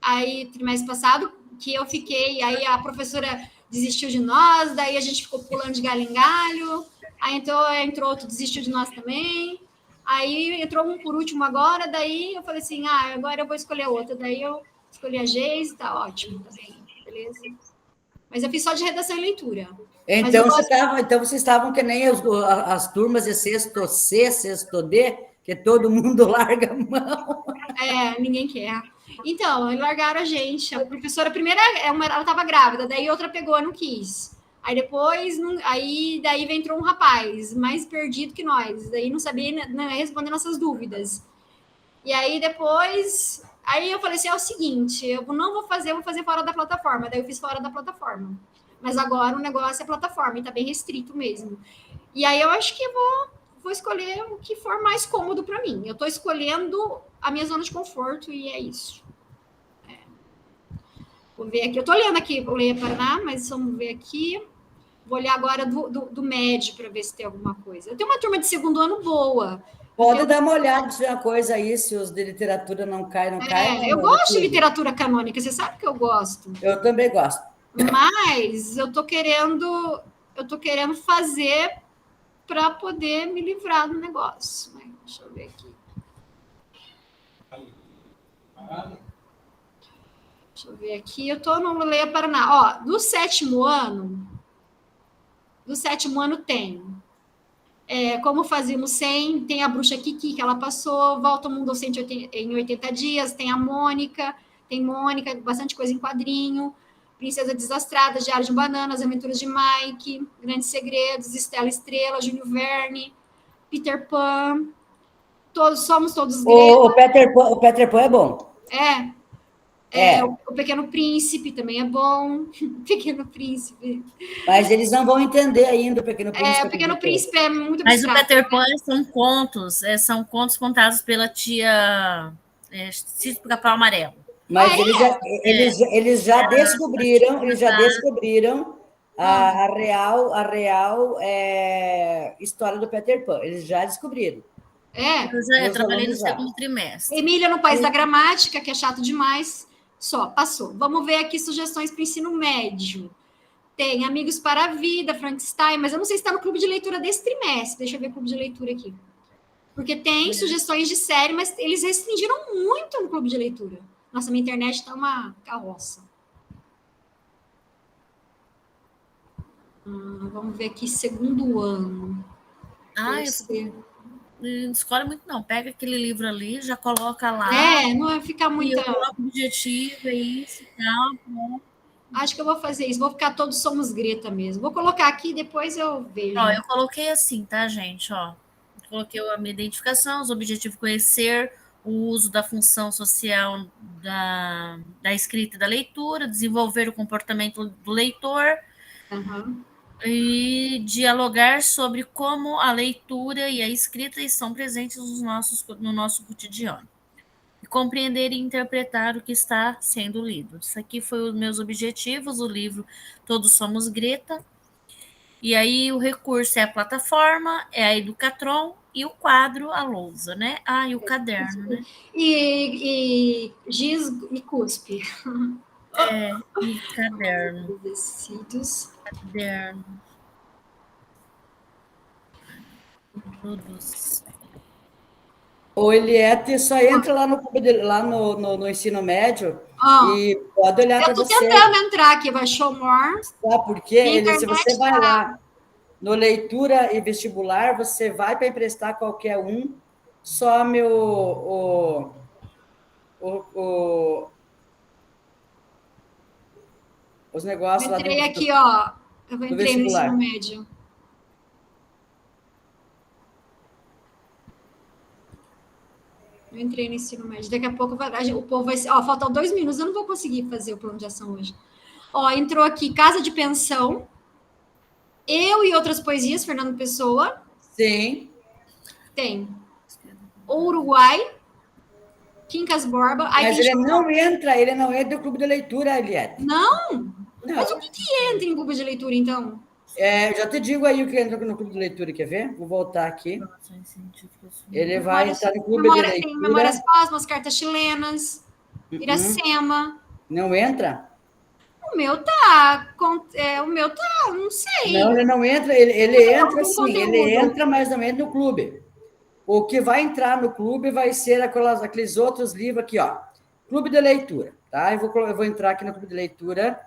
[SPEAKER 2] aí, trimestre passado, que eu fiquei, aí a professora desistiu de nós, daí a gente ficou pulando de galho em galho, aí entrou outro, desistiu de nós também, aí entrou um por último agora, daí eu falei assim, agora eu vou escolher outra, daí eu Escolhi a Geise, tá ótimo, tá bem, beleza. Mas eu fiz só de redação e leitura.
[SPEAKER 9] Então, vocês estavam que nem as turmas de sexto C, sexto D, que todo mundo larga a mão.
[SPEAKER 2] Ninguém quer. Então, largaram a gente. A professora, primeira, ela estava grávida, daí outra pegou, não quis. Aí depois, daí entrou um rapaz, mais perdido que nós, daí não sabia responder nossas dúvidas. E aí depois, eu falei assim, é o seguinte, eu não vou fazer, vou fazer fora da plataforma. Daí eu fiz fora da plataforma. Mas agora o negócio é plataforma, e tá bem restrito mesmo. E aí eu acho que vou escolher o que for mais cômodo para mim. Eu estou escolhendo a minha zona de conforto e é isso. Vou ver aqui. Eu estou lendo aqui, vou ler Paraná, mas vamos ver aqui. Vou olhar agora do médio para ver se tem alguma coisa. Eu tenho uma turma de segundo ano boa.
[SPEAKER 9] Pode dar uma olhada se uma coisa aí, se os de literatura não caem.
[SPEAKER 2] Eu gosto de literatura canônica, você sabe que eu gosto.
[SPEAKER 9] Eu também gosto.
[SPEAKER 2] Mas eu tô querendo fazer para poder me livrar do negócio. Deixa eu ver aqui. Deixa eu ver aqui. Eu estou no Leia Paraná. Ó, do sétimo ano tem Como Fazíamos 100, tem a Bruxa Kiki, que ela passou, Volta ao Mundo aos 180, em 80 dias, tem a Mônica, bastante coisa em quadrinho, Princesa Desastrada, Diário de Banana, As Aventuras de Mike, Grandes Segredos, Estela Estrela, Júlio Verne, Peter Pan, Somos Todos
[SPEAKER 9] Gretas. O Peter Pan é bom.
[SPEAKER 2] O Pequeno Príncipe também é bom. Pequeno Príncipe.
[SPEAKER 9] Mas eles não vão entender ainda o Pequeno Príncipe.
[SPEAKER 2] O Pequeno Príncipe é muito
[SPEAKER 7] Mas o Peter Pan são contos contados pela tia Cícero Capão Amarelo.
[SPEAKER 9] Mas eles já descobriram a real história do Peter Pan. Eles já descobriram.
[SPEAKER 7] Eu trabalhei no segundo trimestre.
[SPEAKER 2] Emília no País da Gramática, que é chato demais. Só, passou. Vamos ver aqui sugestões para o ensino médio. Tem Amigos para a Vida, Frankenstein, mas eu não sei se está no clube de leitura desse trimestre. Deixa eu ver o clube de leitura aqui. Porque tem sugestões de série, mas eles restringiram muito no clube de leitura. Nossa, minha internet está uma carroça. Vamos ver aqui, segundo ano.
[SPEAKER 7] Não escolhe muito, não. Pega aquele livro ali, já coloca lá.
[SPEAKER 2] Não vai ficar muito.
[SPEAKER 7] Eu coloco o objetivo, é isso.
[SPEAKER 2] Acho que eu vou fazer isso. Vou ficar Todos Somos Greta mesmo. Vou colocar aqui, depois eu vejo.
[SPEAKER 7] Eu coloquei assim, tá, gente? Coloquei a minha identificação, os objetivos conhecer, o uso da função social da escrita e da leitura, desenvolver o comportamento do leitor. E dialogar sobre como a leitura e a escrita estão presentes no nosso cotidiano. E compreender e interpretar o que está sendo lido. Isso aqui foi os meus objetivos, o livro Todos Somos Greta. E aí o recurso é a plataforma, é a Educatron e o quadro, a lousa, né? E o caderno, né?
[SPEAKER 2] E giz e cuspe.
[SPEAKER 7] E caderno.
[SPEAKER 2] Tecidos.
[SPEAKER 7] Caderno. Todos.
[SPEAKER 9] O Eliette só entra lá no ensino médio e pode olhar para você.
[SPEAKER 2] Eu estou tentando entrar aqui, vai show more.
[SPEAKER 9] Sabe por quê? Se você vai lá no leitura e vestibular, você vai para emprestar qualquer um, some os negócios lá do
[SPEAKER 2] vestibular. Eu entrei no ensino médio. Eu entrei no ensino médio. Daqui a pouco o povo vai... faltam 2 minutos, eu não vou conseguir fazer o plano de ação hoje. Entrou aqui Casa de Pensão, Eu e Outras Poesias, Fernando Pessoa.
[SPEAKER 9] Sim.
[SPEAKER 2] Tem O Uruguai, Quincas Borba.
[SPEAKER 9] Mas ele não entra no clube de leitura, Eliette.
[SPEAKER 2] Não? Mas o que entra em clube de leitura, então?
[SPEAKER 9] Já te digo aí o que entra no clube de leitura, quer ver? Vou voltar aqui. Ele vai entrar no clube de leitura.
[SPEAKER 2] Tem Memórias Póstumas, Cartas Chilenas, Iracema.
[SPEAKER 9] Não entra?
[SPEAKER 2] O meu tá, não sei.
[SPEAKER 9] Não, ele não entra, ele entra sim, ele entra mais ou menos no clube. O que vai entrar no clube vai ser aqueles outros livros aqui, Clube de leitura. tá? Eu vou entrar aqui no clube de leitura.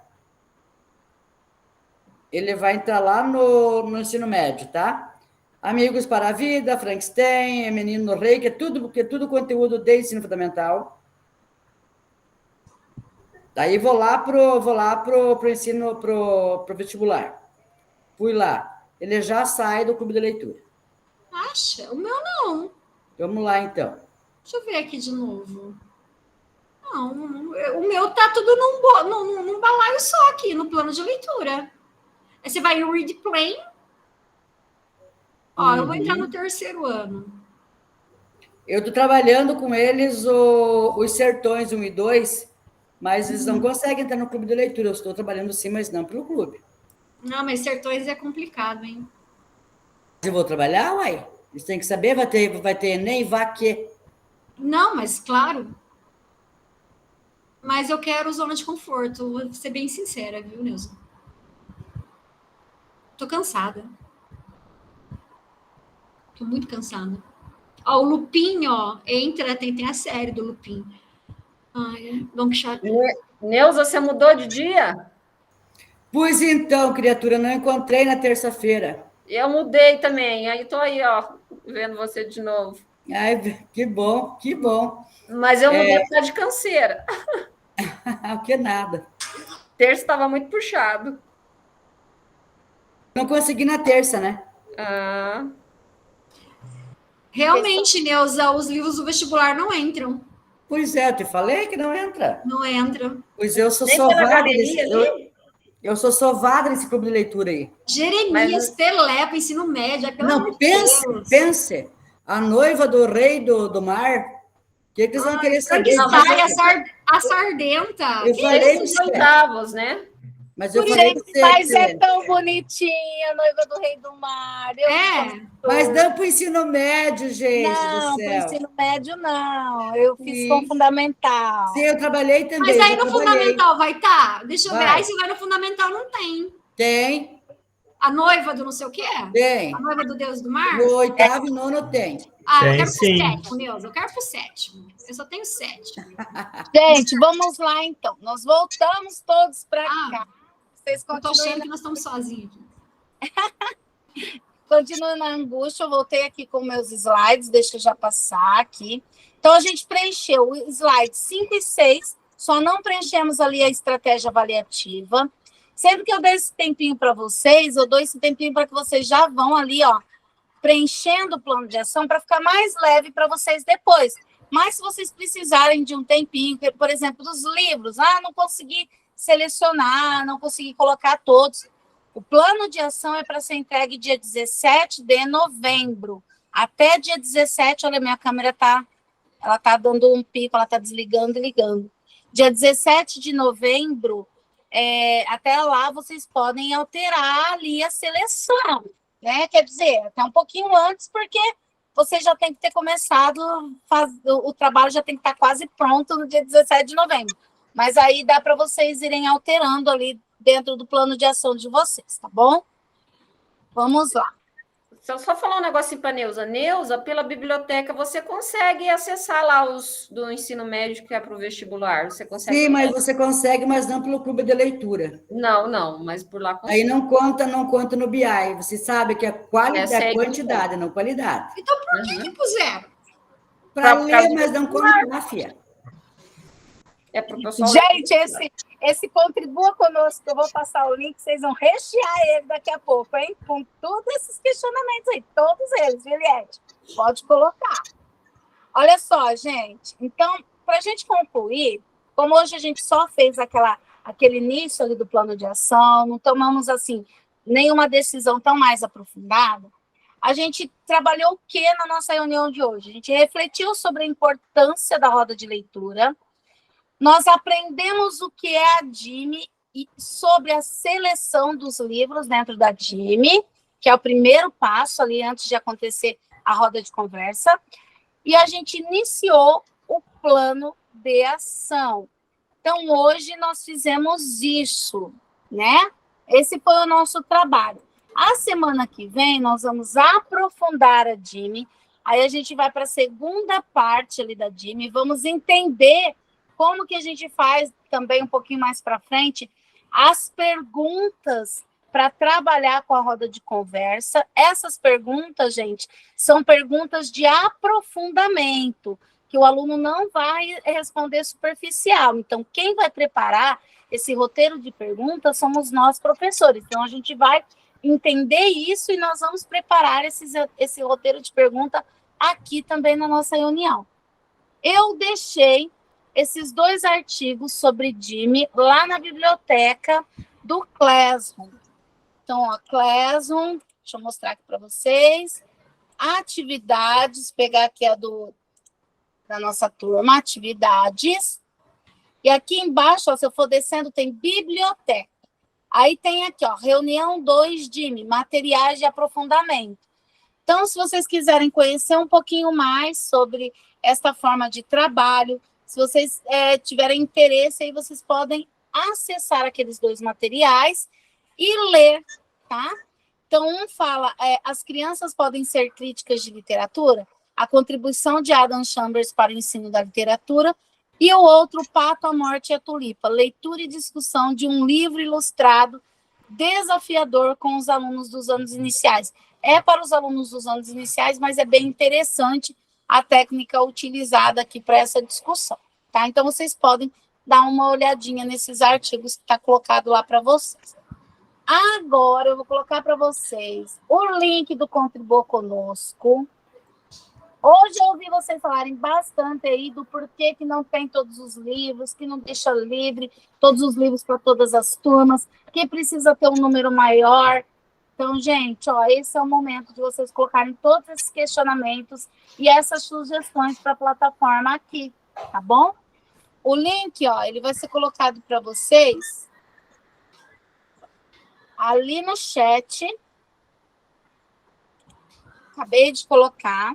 [SPEAKER 9] Ele vai entrar lá no ensino médio, tá? Amigos para a Vida, Frankenstein, Menino no Rei, que é tudo conteúdo de ensino fundamental. Daí vou lá pro ensino, pro vestibular. Fui lá. Ele já sai do clube de leitura.
[SPEAKER 2] Acha? O meu não.
[SPEAKER 9] Vamos lá, então.
[SPEAKER 2] Deixa eu ver aqui de novo. Não, o meu tá tudo num balaio só aqui, no plano de leitura. Aí você vai em Read Plan. Ó, eu vou entrar no 3º ano.
[SPEAKER 9] Eu estou trabalhando com eles os Sertões 1 e 2, mas eles não conseguem entrar no clube de leitura. Eu estou trabalhando sim, mas não pelo clube.
[SPEAKER 2] Não, mas Sertões é complicado, hein?
[SPEAKER 9] Eu vou trabalhar, uai. Eles têm que saber, vai ter Enem, vaque.
[SPEAKER 2] Não, mas claro. Mas eu quero zona de conforto. Vou ser bem sincera, viu, Nilson? Tô cansada. Tô muito cansada. Ó, o Lupin, ó, entra, tem a série do Lupin. Ai, Don Quixote.
[SPEAKER 11] Neuza, você mudou de dia?
[SPEAKER 9] Pois então, criatura, não encontrei na terça-feira.
[SPEAKER 11] Eu mudei também, aí tô aí, ó, vendo você de novo.
[SPEAKER 9] Ai, que bom, que bom.
[SPEAKER 11] Mas eu mudei por causa de canseira.
[SPEAKER 9] Que nada.
[SPEAKER 11] Terça estava muito puxado.
[SPEAKER 9] Não consegui na terça, né?
[SPEAKER 11] Ah.
[SPEAKER 2] Realmente, Neuza, os livros do vestibular não entram.
[SPEAKER 9] Pois é, eu te falei que não entra.
[SPEAKER 2] Não entram.
[SPEAKER 9] Pois eu sou
[SPEAKER 11] Nem
[SPEAKER 9] sovada
[SPEAKER 11] nesse...
[SPEAKER 9] eu sou sovada nesse clube de leitura aí.
[SPEAKER 2] Jeremias, Telepa, ensino médio. Pelo amor de Deus.
[SPEAKER 9] Pense. A noiva do rei do mar. O que eles vão querer saber?
[SPEAKER 2] A Sardenta.
[SPEAKER 9] Eu falei
[SPEAKER 11] os oitavos, né?
[SPEAKER 9] Mas eu falei
[SPEAKER 1] mas é tão bonitinha, a noiva do rei do mar.
[SPEAKER 9] Mas não para o ensino médio, gente.
[SPEAKER 1] Não, para o ensino médio, não. Eu fiz com fundamental.
[SPEAKER 9] Sim, eu trabalhei também.
[SPEAKER 2] Mas aí no fundamental vai estar? Deixa eu ver.
[SPEAKER 9] Vai.
[SPEAKER 2] Aí você vai no fundamental, não tem.
[SPEAKER 9] Tem.
[SPEAKER 2] A noiva do não sei o quê?
[SPEAKER 9] Tem.
[SPEAKER 2] A noiva do Deus do Mar?
[SPEAKER 9] No 8º e 9º tem.
[SPEAKER 2] Ah, eu
[SPEAKER 6] Tem,
[SPEAKER 2] quero
[SPEAKER 6] sim.
[SPEAKER 2] pro 7º, Neuza. Eu quero pro 7º. Eu só tenho 7.
[SPEAKER 1] Gente, vamos lá, então. Nós voltamos todos para cá. Vocês
[SPEAKER 2] eu tô achando que nós estamos sozinhos aqui.
[SPEAKER 1] Continuo na angústia, eu voltei aqui com meus slides, deixa eu já passar aqui. Então, a gente preencheu o slide 5 e 6, só não preenchemos ali a estratégia avaliativa. Sempre que eu der esse tempinho para vocês, eu dou esse tempinho para que vocês já vão ali, ó, preenchendo o plano de ação para ficar mais leve para vocês depois. Mas se vocês precisarem de um tempinho, por exemplo, dos livros, não consegui selecionar, não consegui colocar todos. O plano de ação é para ser entregue dia 17 de novembro. Até dia 17, olha, minha câmera tá dando um pico, ela tá desligando e ligando. Dia 17 de novembro, até lá vocês podem alterar ali a seleção, né? Quer dizer, até um pouquinho antes, porque você já tem que ter começado, o trabalho já tem que estar quase pronto no dia 17 de novembro. Mas aí dá para vocês irem alterando ali dentro do plano de ação de vocês, tá bom? Vamos lá.
[SPEAKER 11] Só falar um negocinho para Neuza. Neuza, pela biblioteca, você consegue acessar lá os do ensino médio que é para o vestibular? Você consegue?
[SPEAKER 9] Sim, mas você consegue, mas não pelo clube de leitura.
[SPEAKER 11] Não, mas por lá consegue.
[SPEAKER 9] Aí não conta no BI. Você sabe que é quantidade, não qualidade.
[SPEAKER 2] Então, por que puseram?
[SPEAKER 9] Para ler, mas não conta na FIA.
[SPEAKER 11] É pro pessoal.
[SPEAKER 1] Gente, esse contribua conosco, eu vou passar o link, vocês vão rechear ele daqui a pouco, hein? Com todos esses questionamentos aí, todos eles, Juliette. Pode colocar. Olha só, gente. Então, para a gente concluir, como hoje a gente só fez aquele início ali do plano de ação, não tomamos, assim, nenhuma decisão tão mais aprofundada, a gente trabalhou o que na nossa reunião de hoje? A gente refletiu sobre a importância da roda de leitura. Nós aprendemos o que é a DIME e sobre a seleção dos livros dentro da DIME, que é o primeiro passo ali antes de acontecer a roda de conversa, e a gente iniciou o plano de ação. Então, hoje nós fizemos isso, né? Esse foi o nosso trabalho. A semana que vem, nós vamos aprofundar a DIME, aí a gente vai para a segunda parte ali da DIME, vamos entender como que a gente faz também um pouquinho mais para frente as perguntas para trabalhar com a roda de conversa. Essas perguntas, gente, são perguntas de aprofundamento, que o aluno não vai responder superficial. Então, quem vai preparar esse roteiro de perguntas somos nós, professores. Então, a gente vai entender isso e nós vamos preparar esse roteiro de pergunta aqui também na nossa reunião. Eu deixei esses 2 artigos sobre DIME lá na biblioteca do Classroom. Então, ó, Classroom, deixa eu mostrar aqui para vocês. Atividades, pegar aqui a da nossa turma, atividades. E aqui embaixo, ó, se eu for descendo, tem biblioteca. Aí tem aqui, ó, reunião 2 DIME, materiais de aprofundamento. Então, se vocês quiserem conhecer um pouquinho mais sobre esta forma de trabalho, se vocês tiverem interesse, aí vocês podem acessar aqueles 2 materiais e ler, tá? Então, um fala, as crianças podem ser críticas de literatura, a contribuição de Adam Chambers para o ensino da literatura, e o outro, Pato, a Morte e a Tulipa, leitura e discussão de um livro ilustrado desafiador com os alunos dos anos iniciais. É para os alunos dos anos iniciais, mas é bem interessante a técnica utilizada aqui para essa discussão, tá? Então, vocês podem dar uma olhadinha nesses artigos que está colocado lá para vocês. Agora, eu vou colocar para vocês o link do Contribua Conosco. Hoje eu ouvi vocês falarem bastante aí do porquê que não tem todos os livros, que não deixa livre todos os livros para todas as turmas, que precisa ter um número maior. Então, gente, ó, esse é o momento de vocês colocarem todos esses questionamentos e essas sugestões para a plataforma aqui, tá bom? O link, ó, ele vai ser colocado para vocês ali no chat. Acabei de colocar.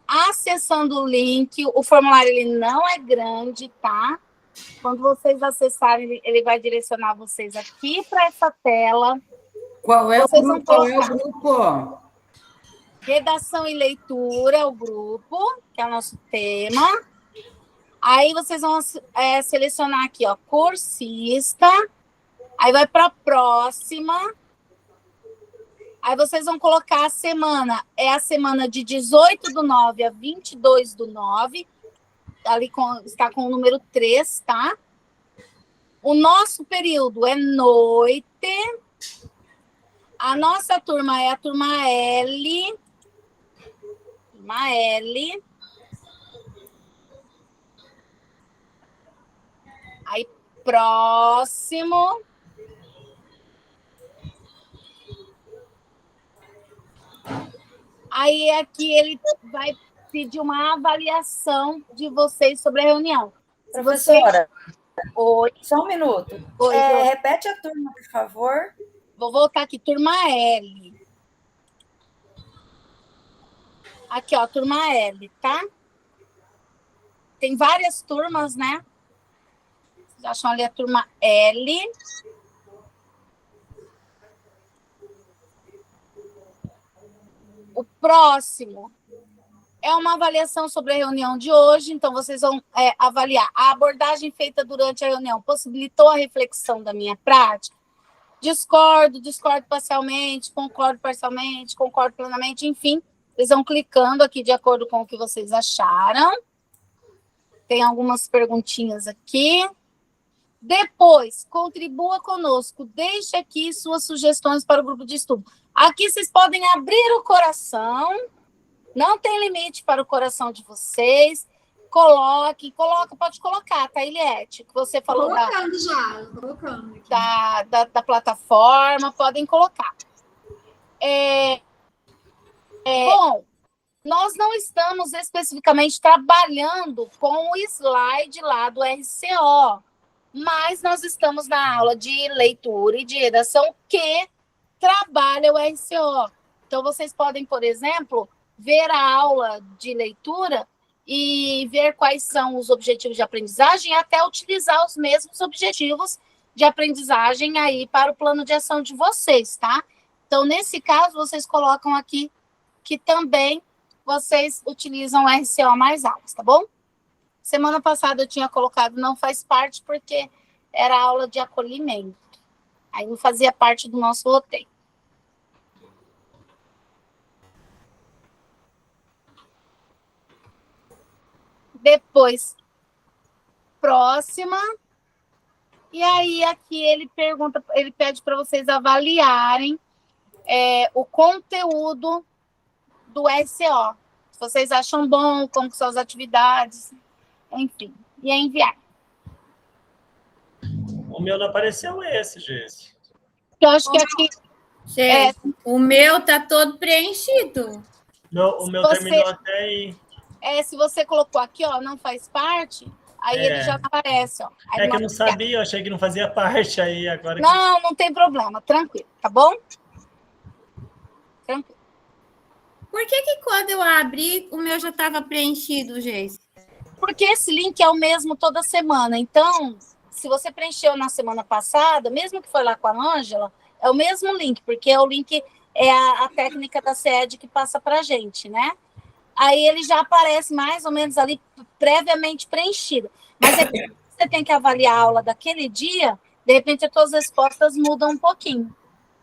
[SPEAKER 1] Acessando o link, o formulário ele não é grande, tá? Quando vocês acessarem, ele vai direcionar vocês aqui para essa tela.
[SPEAKER 9] Qual é o grupo? Qual é o grupo?
[SPEAKER 1] Redação e leitura, o grupo, que é o nosso tema. Aí vocês vão selecionar aqui, ó, cursista. Aí vai para a próxima. Aí vocês vão colocar a semana. É a semana de 18/9 a 22/9. Ali está com o número 3, tá? O nosso período é noite. A nossa turma é a turma L. Turma L. Aí, próximo. Aí, aqui, ele vai pedir uma avaliação de vocês sobre a reunião.
[SPEAKER 12] Professora,
[SPEAKER 1] Oi.
[SPEAKER 12] Só um minuto.
[SPEAKER 1] Oi,
[SPEAKER 12] repete a turma, por favor.
[SPEAKER 1] Vou voltar aqui, turma L. Aqui, ó, turma L, tá? Tem várias turmas, né? Vocês acham ali a turma L. O próximo é uma avaliação sobre a reunião de hoje, então vocês vão avaliar a abordagem feita durante a reunião possibilitou a reflexão da minha prática? Discordo parcialmente, concordo plenamente, enfim, vocês vão clicando aqui de acordo com o que vocês acharam. Tem algumas perguntinhas aqui. Depois, contribua conosco, deixe aqui suas sugestões para o grupo de estudo. Aqui vocês podem abrir o coração, não tem limite para o coração de vocês. Pode colocar, tá, Eliette? Que você falou
[SPEAKER 2] colocando
[SPEAKER 1] da plataforma, podem colocar. Bom, nós não estamos especificamente trabalhando com o slide lá do RCO, mas nós estamos na aula de leitura e de redação que trabalha o RCO. Então, vocês podem, por exemplo, ver a aula de leitura e ver quais são os objetivos de aprendizagem e até utilizar os mesmos objetivos de aprendizagem aí para o plano de ação de vocês, tá? Então, nesse caso, vocês colocam aqui que também vocês utilizam o RCO mais aulas, tá bom? Semana passada eu tinha colocado não faz parte porque era aula de acolhimento. Aí não fazia parte do nosso roteiro. Depois, próxima. E aí aqui ele pede para vocês avaliarem o conteúdo do SO. Se vocês acham bom, como são as atividades, enfim. E é enviar.
[SPEAKER 6] O meu não apareceu esse, Geice.
[SPEAKER 1] Eu acho que aqui...
[SPEAKER 8] Gente, o meu tá todo preenchido.
[SPEAKER 6] O meu terminou até aí.
[SPEAKER 1] Se você colocou aqui, ó, não faz parte, aí ele já aparece, ó. Aí
[SPEAKER 6] que eu não sabia, eu achei que não fazia parte aí agora.
[SPEAKER 1] Não tem problema, tranquilo, tá bom? Tranquilo.
[SPEAKER 8] Por que quando eu abri, o meu já estava preenchido, Geice?
[SPEAKER 1] Porque esse link é o mesmo toda semana. Então, se você preencheu na semana passada, mesmo que foi lá com a Ângela, é o mesmo link, porque é o link, é a técnica da CED que passa para a gente, né? Aí ele já aparece mais ou menos ali previamente preenchido. Mas você tem que avaliar a aula daquele dia, de repente as suas respostas mudam um pouquinho,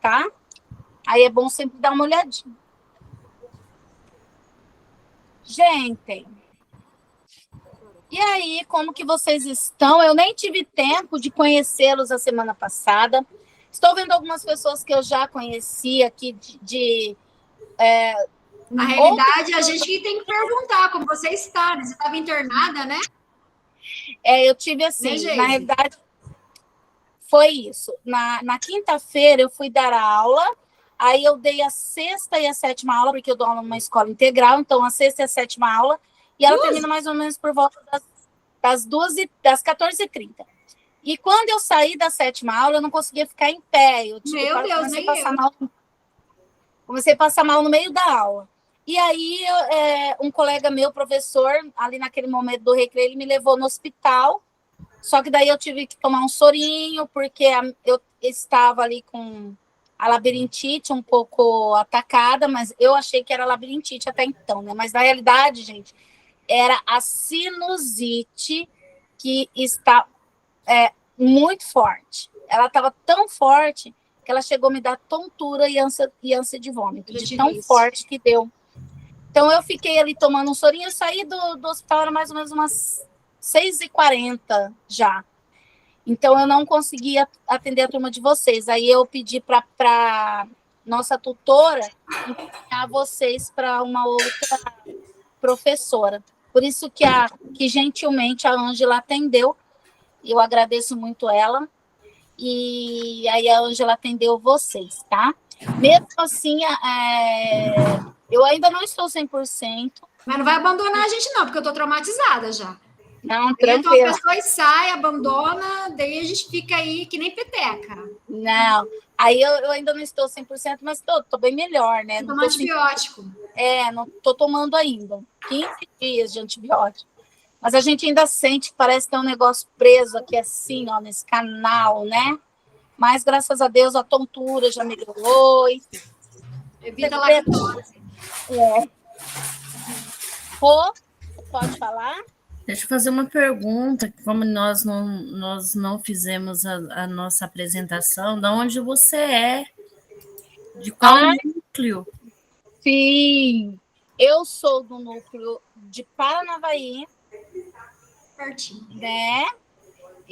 [SPEAKER 1] tá? Aí é bom sempre dar uma olhadinha. Gente, e aí, como que vocês estão? Eu nem tive tempo de conhecê-los a semana passada. Estou vendo algumas pessoas que eu já conheci aqui
[SPEAKER 2] Na realidade, a gente tem que perguntar como você está. Você estava internada, né?
[SPEAKER 1] Eu tive assim, na realidade, foi isso. Na quinta-feira eu fui dar a aula, aí eu dei a sexta e a sétima aula, porque eu dou aula numa escola integral, então a sexta e a sétima aula, e ela termina mais ou menos por volta das 14h30. E quando eu saí da sétima aula, eu não conseguia ficar em pé. Comecei a passar mal no meio da aula. E aí, um colega meu, professor, ali naquele momento do recreio, ele me levou no hospital. Só que daí eu tive que tomar um sorinho, porque eu estava ali com a labirintite um pouco atacada, mas eu achei que era labirintite até então, né? Mas na realidade, gente, era a sinusite que está muito forte. Ela estava tão forte que ela chegou a me dar tontura e ânsia de vômito, de tão forte que deu. Então, eu fiquei ali tomando um sorinho, eu saí do hospital, era mais ou menos umas 6h40 já. Então, eu não conseguia atender a turma de vocês. Aí, eu pedi para nossa tutora encaminhar vocês para uma outra professora. Por isso que gentilmente, a Ângela atendeu. Eu agradeço muito ela. E aí, a Ângela atendeu vocês, tá? Mesmo assim, eu ainda não estou 100%.
[SPEAKER 2] Mas não vai abandonar a gente, não, porque eu estou traumatizada já.
[SPEAKER 1] Não, tranquilo.
[SPEAKER 2] Então a pessoa sai, abandona, daí a gente fica aí que nem peteca.
[SPEAKER 1] Não, aí eu ainda não estou 100%, mas estou bem melhor, né?
[SPEAKER 2] Tomar antibiótico.
[SPEAKER 1] Não estou tomando ainda. 15 dias de antibiótico. Mas a gente ainda sente que parece que tem um negócio preso aqui assim, ó, nesse canal, né? Mas, graças a Deus, a tontura já melhorou.
[SPEAKER 2] Evita a lactose.
[SPEAKER 1] Rô, pode falar?
[SPEAKER 7] Deixa eu fazer uma pergunta. Como nós não fizemos a nossa apresentação, de onde você é? De qual núcleo?
[SPEAKER 1] Sim, eu sou do núcleo de Paranavaí,
[SPEAKER 2] pertinho,
[SPEAKER 1] né?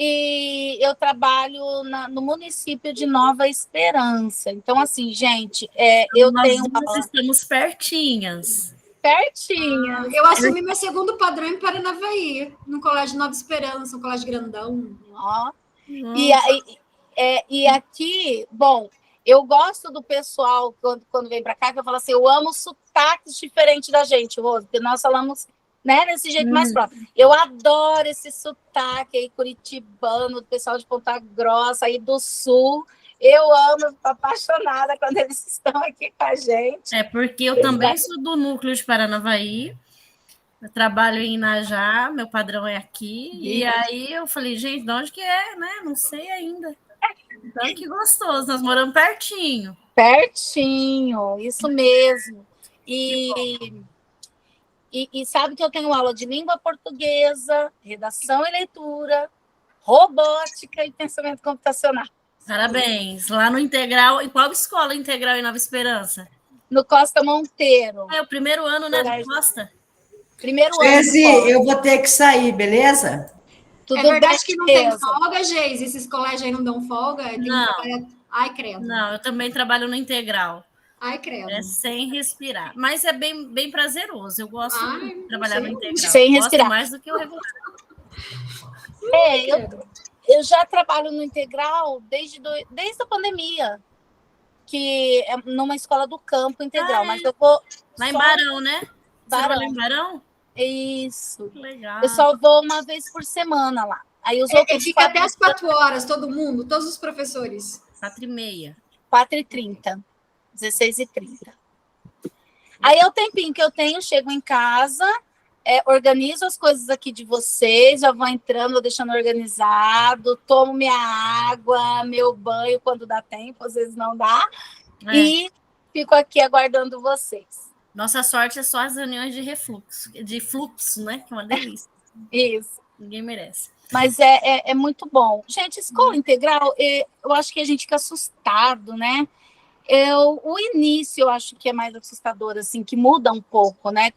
[SPEAKER 1] E eu trabalho no município de Nova Esperança. Então, assim, gente,
[SPEAKER 7] nós estamos pertinhas.
[SPEAKER 1] Pertinhas.
[SPEAKER 2] Eu assumi meu segundo padrão em Paranavaí, no Colégio Nova Esperança, um colégio grandão.
[SPEAKER 1] Ó. E aqui, bom, eu gosto do pessoal, quando vem para cá, que eu falo assim, eu amo sotaques diferentes da gente, Rose, porque nós falamos, né, desse jeito mais próximo. Eu adoro esse sotaque aí curitibano, do pessoal de Ponta Grossa, aí do Sul. Eu amo, estou apaixonada quando eles estão aqui com a gente.
[SPEAKER 7] Porque eu também sou do núcleo de Paranavaí, eu trabalho em Inajá, meu padrão é aqui, e aí eu falei, gente, de onde que é, né? Não sei ainda. Então, que gostoso, nós moramos pertinho.
[SPEAKER 1] Pertinho, isso mesmo. E sabe que eu tenho aula de língua portuguesa, redação e leitura, robótica e pensamento computacional.
[SPEAKER 7] Parabéns. Lá no Integral, em qual escola Integral em Nova Esperança?
[SPEAKER 1] No Costa Monteiro.
[SPEAKER 7] É o primeiro ano, né, de Costa?
[SPEAKER 1] Primeiro
[SPEAKER 9] Geise,
[SPEAKER 1] ano.
[SPEAKER 9] eu vou ter que sair, beleza?
[SPEAKER 1] Tudo
[SPEAKER 2] É verdade
[SPEAKER 1] bem,
[SPEAKER 2] que não tem
[SPEAKER 1] beleza.
[SPEAKER 2] folga, Geise? Esses colégios aí não dão folga? Tem que
[SPEAKER 7] Não.
[SPEAKER 2] trabalhar... Ai, credo.
[SPEAKER 7] Não, eu também trabalho no Integral.
[SPEAKER 2] Ai, credo.
[SPEAKER 7] É sem respirar. Mas é bem prazeroso. Eu gosto de trabalhar no Integral.
[SPEAKER 1] Sem respirar.
[SPEAKER 7] Gosto mais do que o Revolução.
[SPEAKER 1] Eu já trabalho no Integral desde a pandemia, que é numa escola do campo integral, mas eu vou...
[SPEAKER 7] Lá em Barão, né? Você trabalha em Barão?
[SPEAKER 1] Isso.
[SPEAKER 7] Legal.
[SPEAKER 1] Eu só vou uma vez por semana lá. Aí os outros
[SPEAKER 2] fica até às 4 horas, todo mundo, todos os professores.
[SPEAKER 7] 4h30.
[SPEAKER 1] 4h30. 16h30. Aí é o tempinho que eu tenho, chego em casa, organizo as coisas aqui de vocês, já vou entrando, vou deixando organizado, tomo minha água, meu banho quando dá tempo, às vezes não dá, e fico aqui aguardando vocês.
[SPEAKER 7] Nossa sorte é só as reuniões de fluxo, né? Que é uma delícia.
[SPEAKER 1] Isso.
[SPEAKER 7] Ninguém merece.
[SPEAKER 1] Mas é muito bom. Gente, escola integral, eu acho que a gente fica assustado, né? O início, eu acho que é mais assustador, assim, que muda um pouco, né?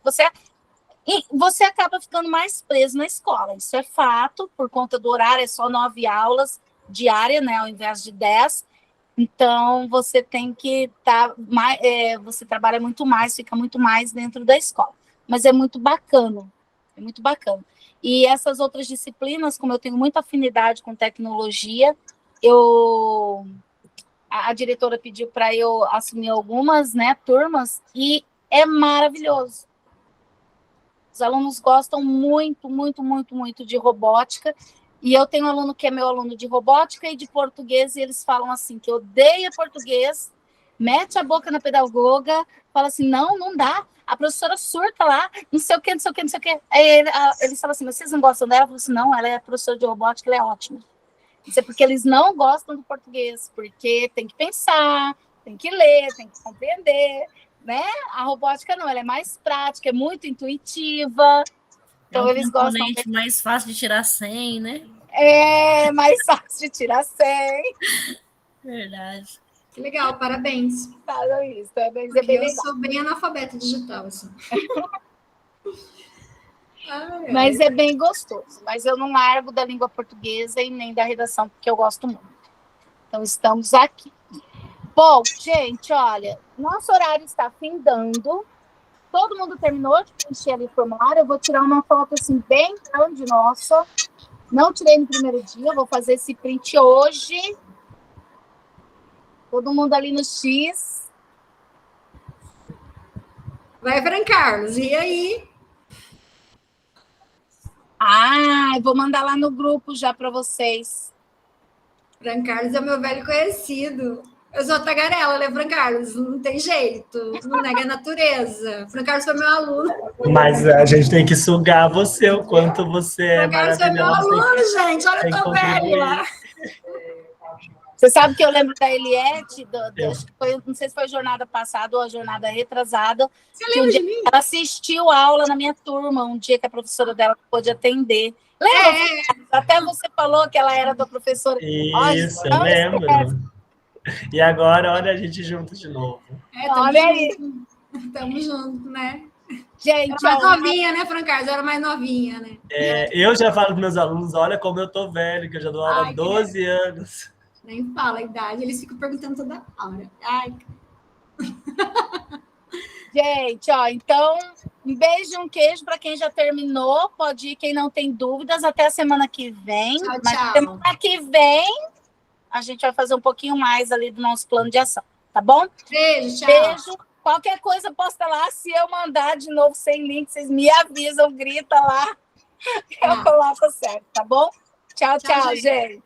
[SPEAKER 1] Você acaba ficando mais preso na escola, isso é fato, por conta do horário, é só 9 aulas diárias, né? Ao invés de 10. Então, você tem que estar mais... você trabalha muito mais, fica muito mais dentro da escola. Mas é muito bacana, é muito bacana. E essas outras disciplinas, como eu tenho muita afinidade com tecnologia, a diretora pediu para eu assumir algumas, né, turmas, e é maravilhoso. Os alunos gostam muito, muito, muito, muito de robótica, e eu tenho um aluno que é meu aluno de robótica e de português, e eles falam assim, que odeia português, mete a boca na pedagoga, fala assim, não dá, a professora surta lá, não sei o quê, não sei o quê, não sei o quê. Aí eles falam assim, vocês não gostam dela? Eu falo assim, não, ela é professora de robótica, ela é ótima. Isso é porque eles não gostam do português, porque tem que pensar, tem que ler, tem que compreender, né? A robótica não, ela é mais prática, é muito intuitiva, então eles gostam.
[SPEAKER 7] Mais fácil de tirar 100, né?
[SPEAKER 1] É mais fácil de tirar 100.
[SPEAKER 7] Verdade.
[SPEAKER 2] Que legal, parabéns.
[SPEAKER 1] Isso, é bem
[SPEAKER 2] legal. Eu sou bem analfabeta digital, assim.
[SPEAKER 1] Mas é bem gostoso. Mas eu não largo da língua portuguesa e nem da redação, porque eu gosto muito. Então, estamos aqui. Bom, gente, olha, nosso horário está findando. Todo mundo terminou de preencher ali o formulário. Eu vou tirar uma foto, assim, bem grande, nossa. Não tirei no primeiro dia, vou fazer esse print hoje. Todo mundo ali no X.
[SPEAKER 2] Vai, Fran Carlos, e aí?
[SPEAKER 1] Eu vou mandar lá no grupo já para vocês.
[SPEAKER 2] Fran Carlos é meu velho conhecido. Eu sou tagarela, né, Fran Carlos? Não tem jeito, não nega a natureza. Fran Carlos foi meu aluno.
[SPEAKER 6] Mas a gente tem que sugar você, o quanto você é maravilhosa.
[SPEAKER 2] Fran Carlos foi meu aluno, gente. Olha, eu tô velha.
[SPEAKER 1] Você sabe que eu lembro da Eliette, não sei se foi a jornada passada ou a jornada retrasada, que um dia ela assistiu a aula na minha turma, um dia que a professora dela pôde atender. Lembra? Até você falou que ela era da professora.
[SPEAKER 6] Isso, eu lembro. E agora, olha a gente junto de novo.
[SPEAKER 2] Olha aí. Estamos juntos, né?
[SPEAKER 1] Gente,
[SPEAKER 2] era mais novinha, né, Fran Carlos? Eu era mais novinha, né?
[SPEAKER 6] Eu já falo para meus alunos, olha como eu tô velho, que eu já dou aula há 12 anos.
[SPEAKER 2] Nem fala a idade, eles ficam perguntando toda hora. Ai.
[SPEAKER 1] Gente, então, um beijo e um queijo para quem já terminou. Pode ir, quem não tem dúvidas, até a semana que vem.
[SPEAKER 2] Tchau,
[SPEAKER 1] Mas
[SPEAKER 2] tchau.
[SPEAKER 1] semana que vem, a gente vai fazer um pouquinho mais ali do nosso plano de ação, tá bom?
[SPEAKER 2] Beijo, tchau.
[SPEAKER 1] Beijo. Qualquer coisa, posta lá. Se eu mandar de novo sem link, vocês me avisam, grita lá. Eu coloco certo, tá bom? Tchau, gente.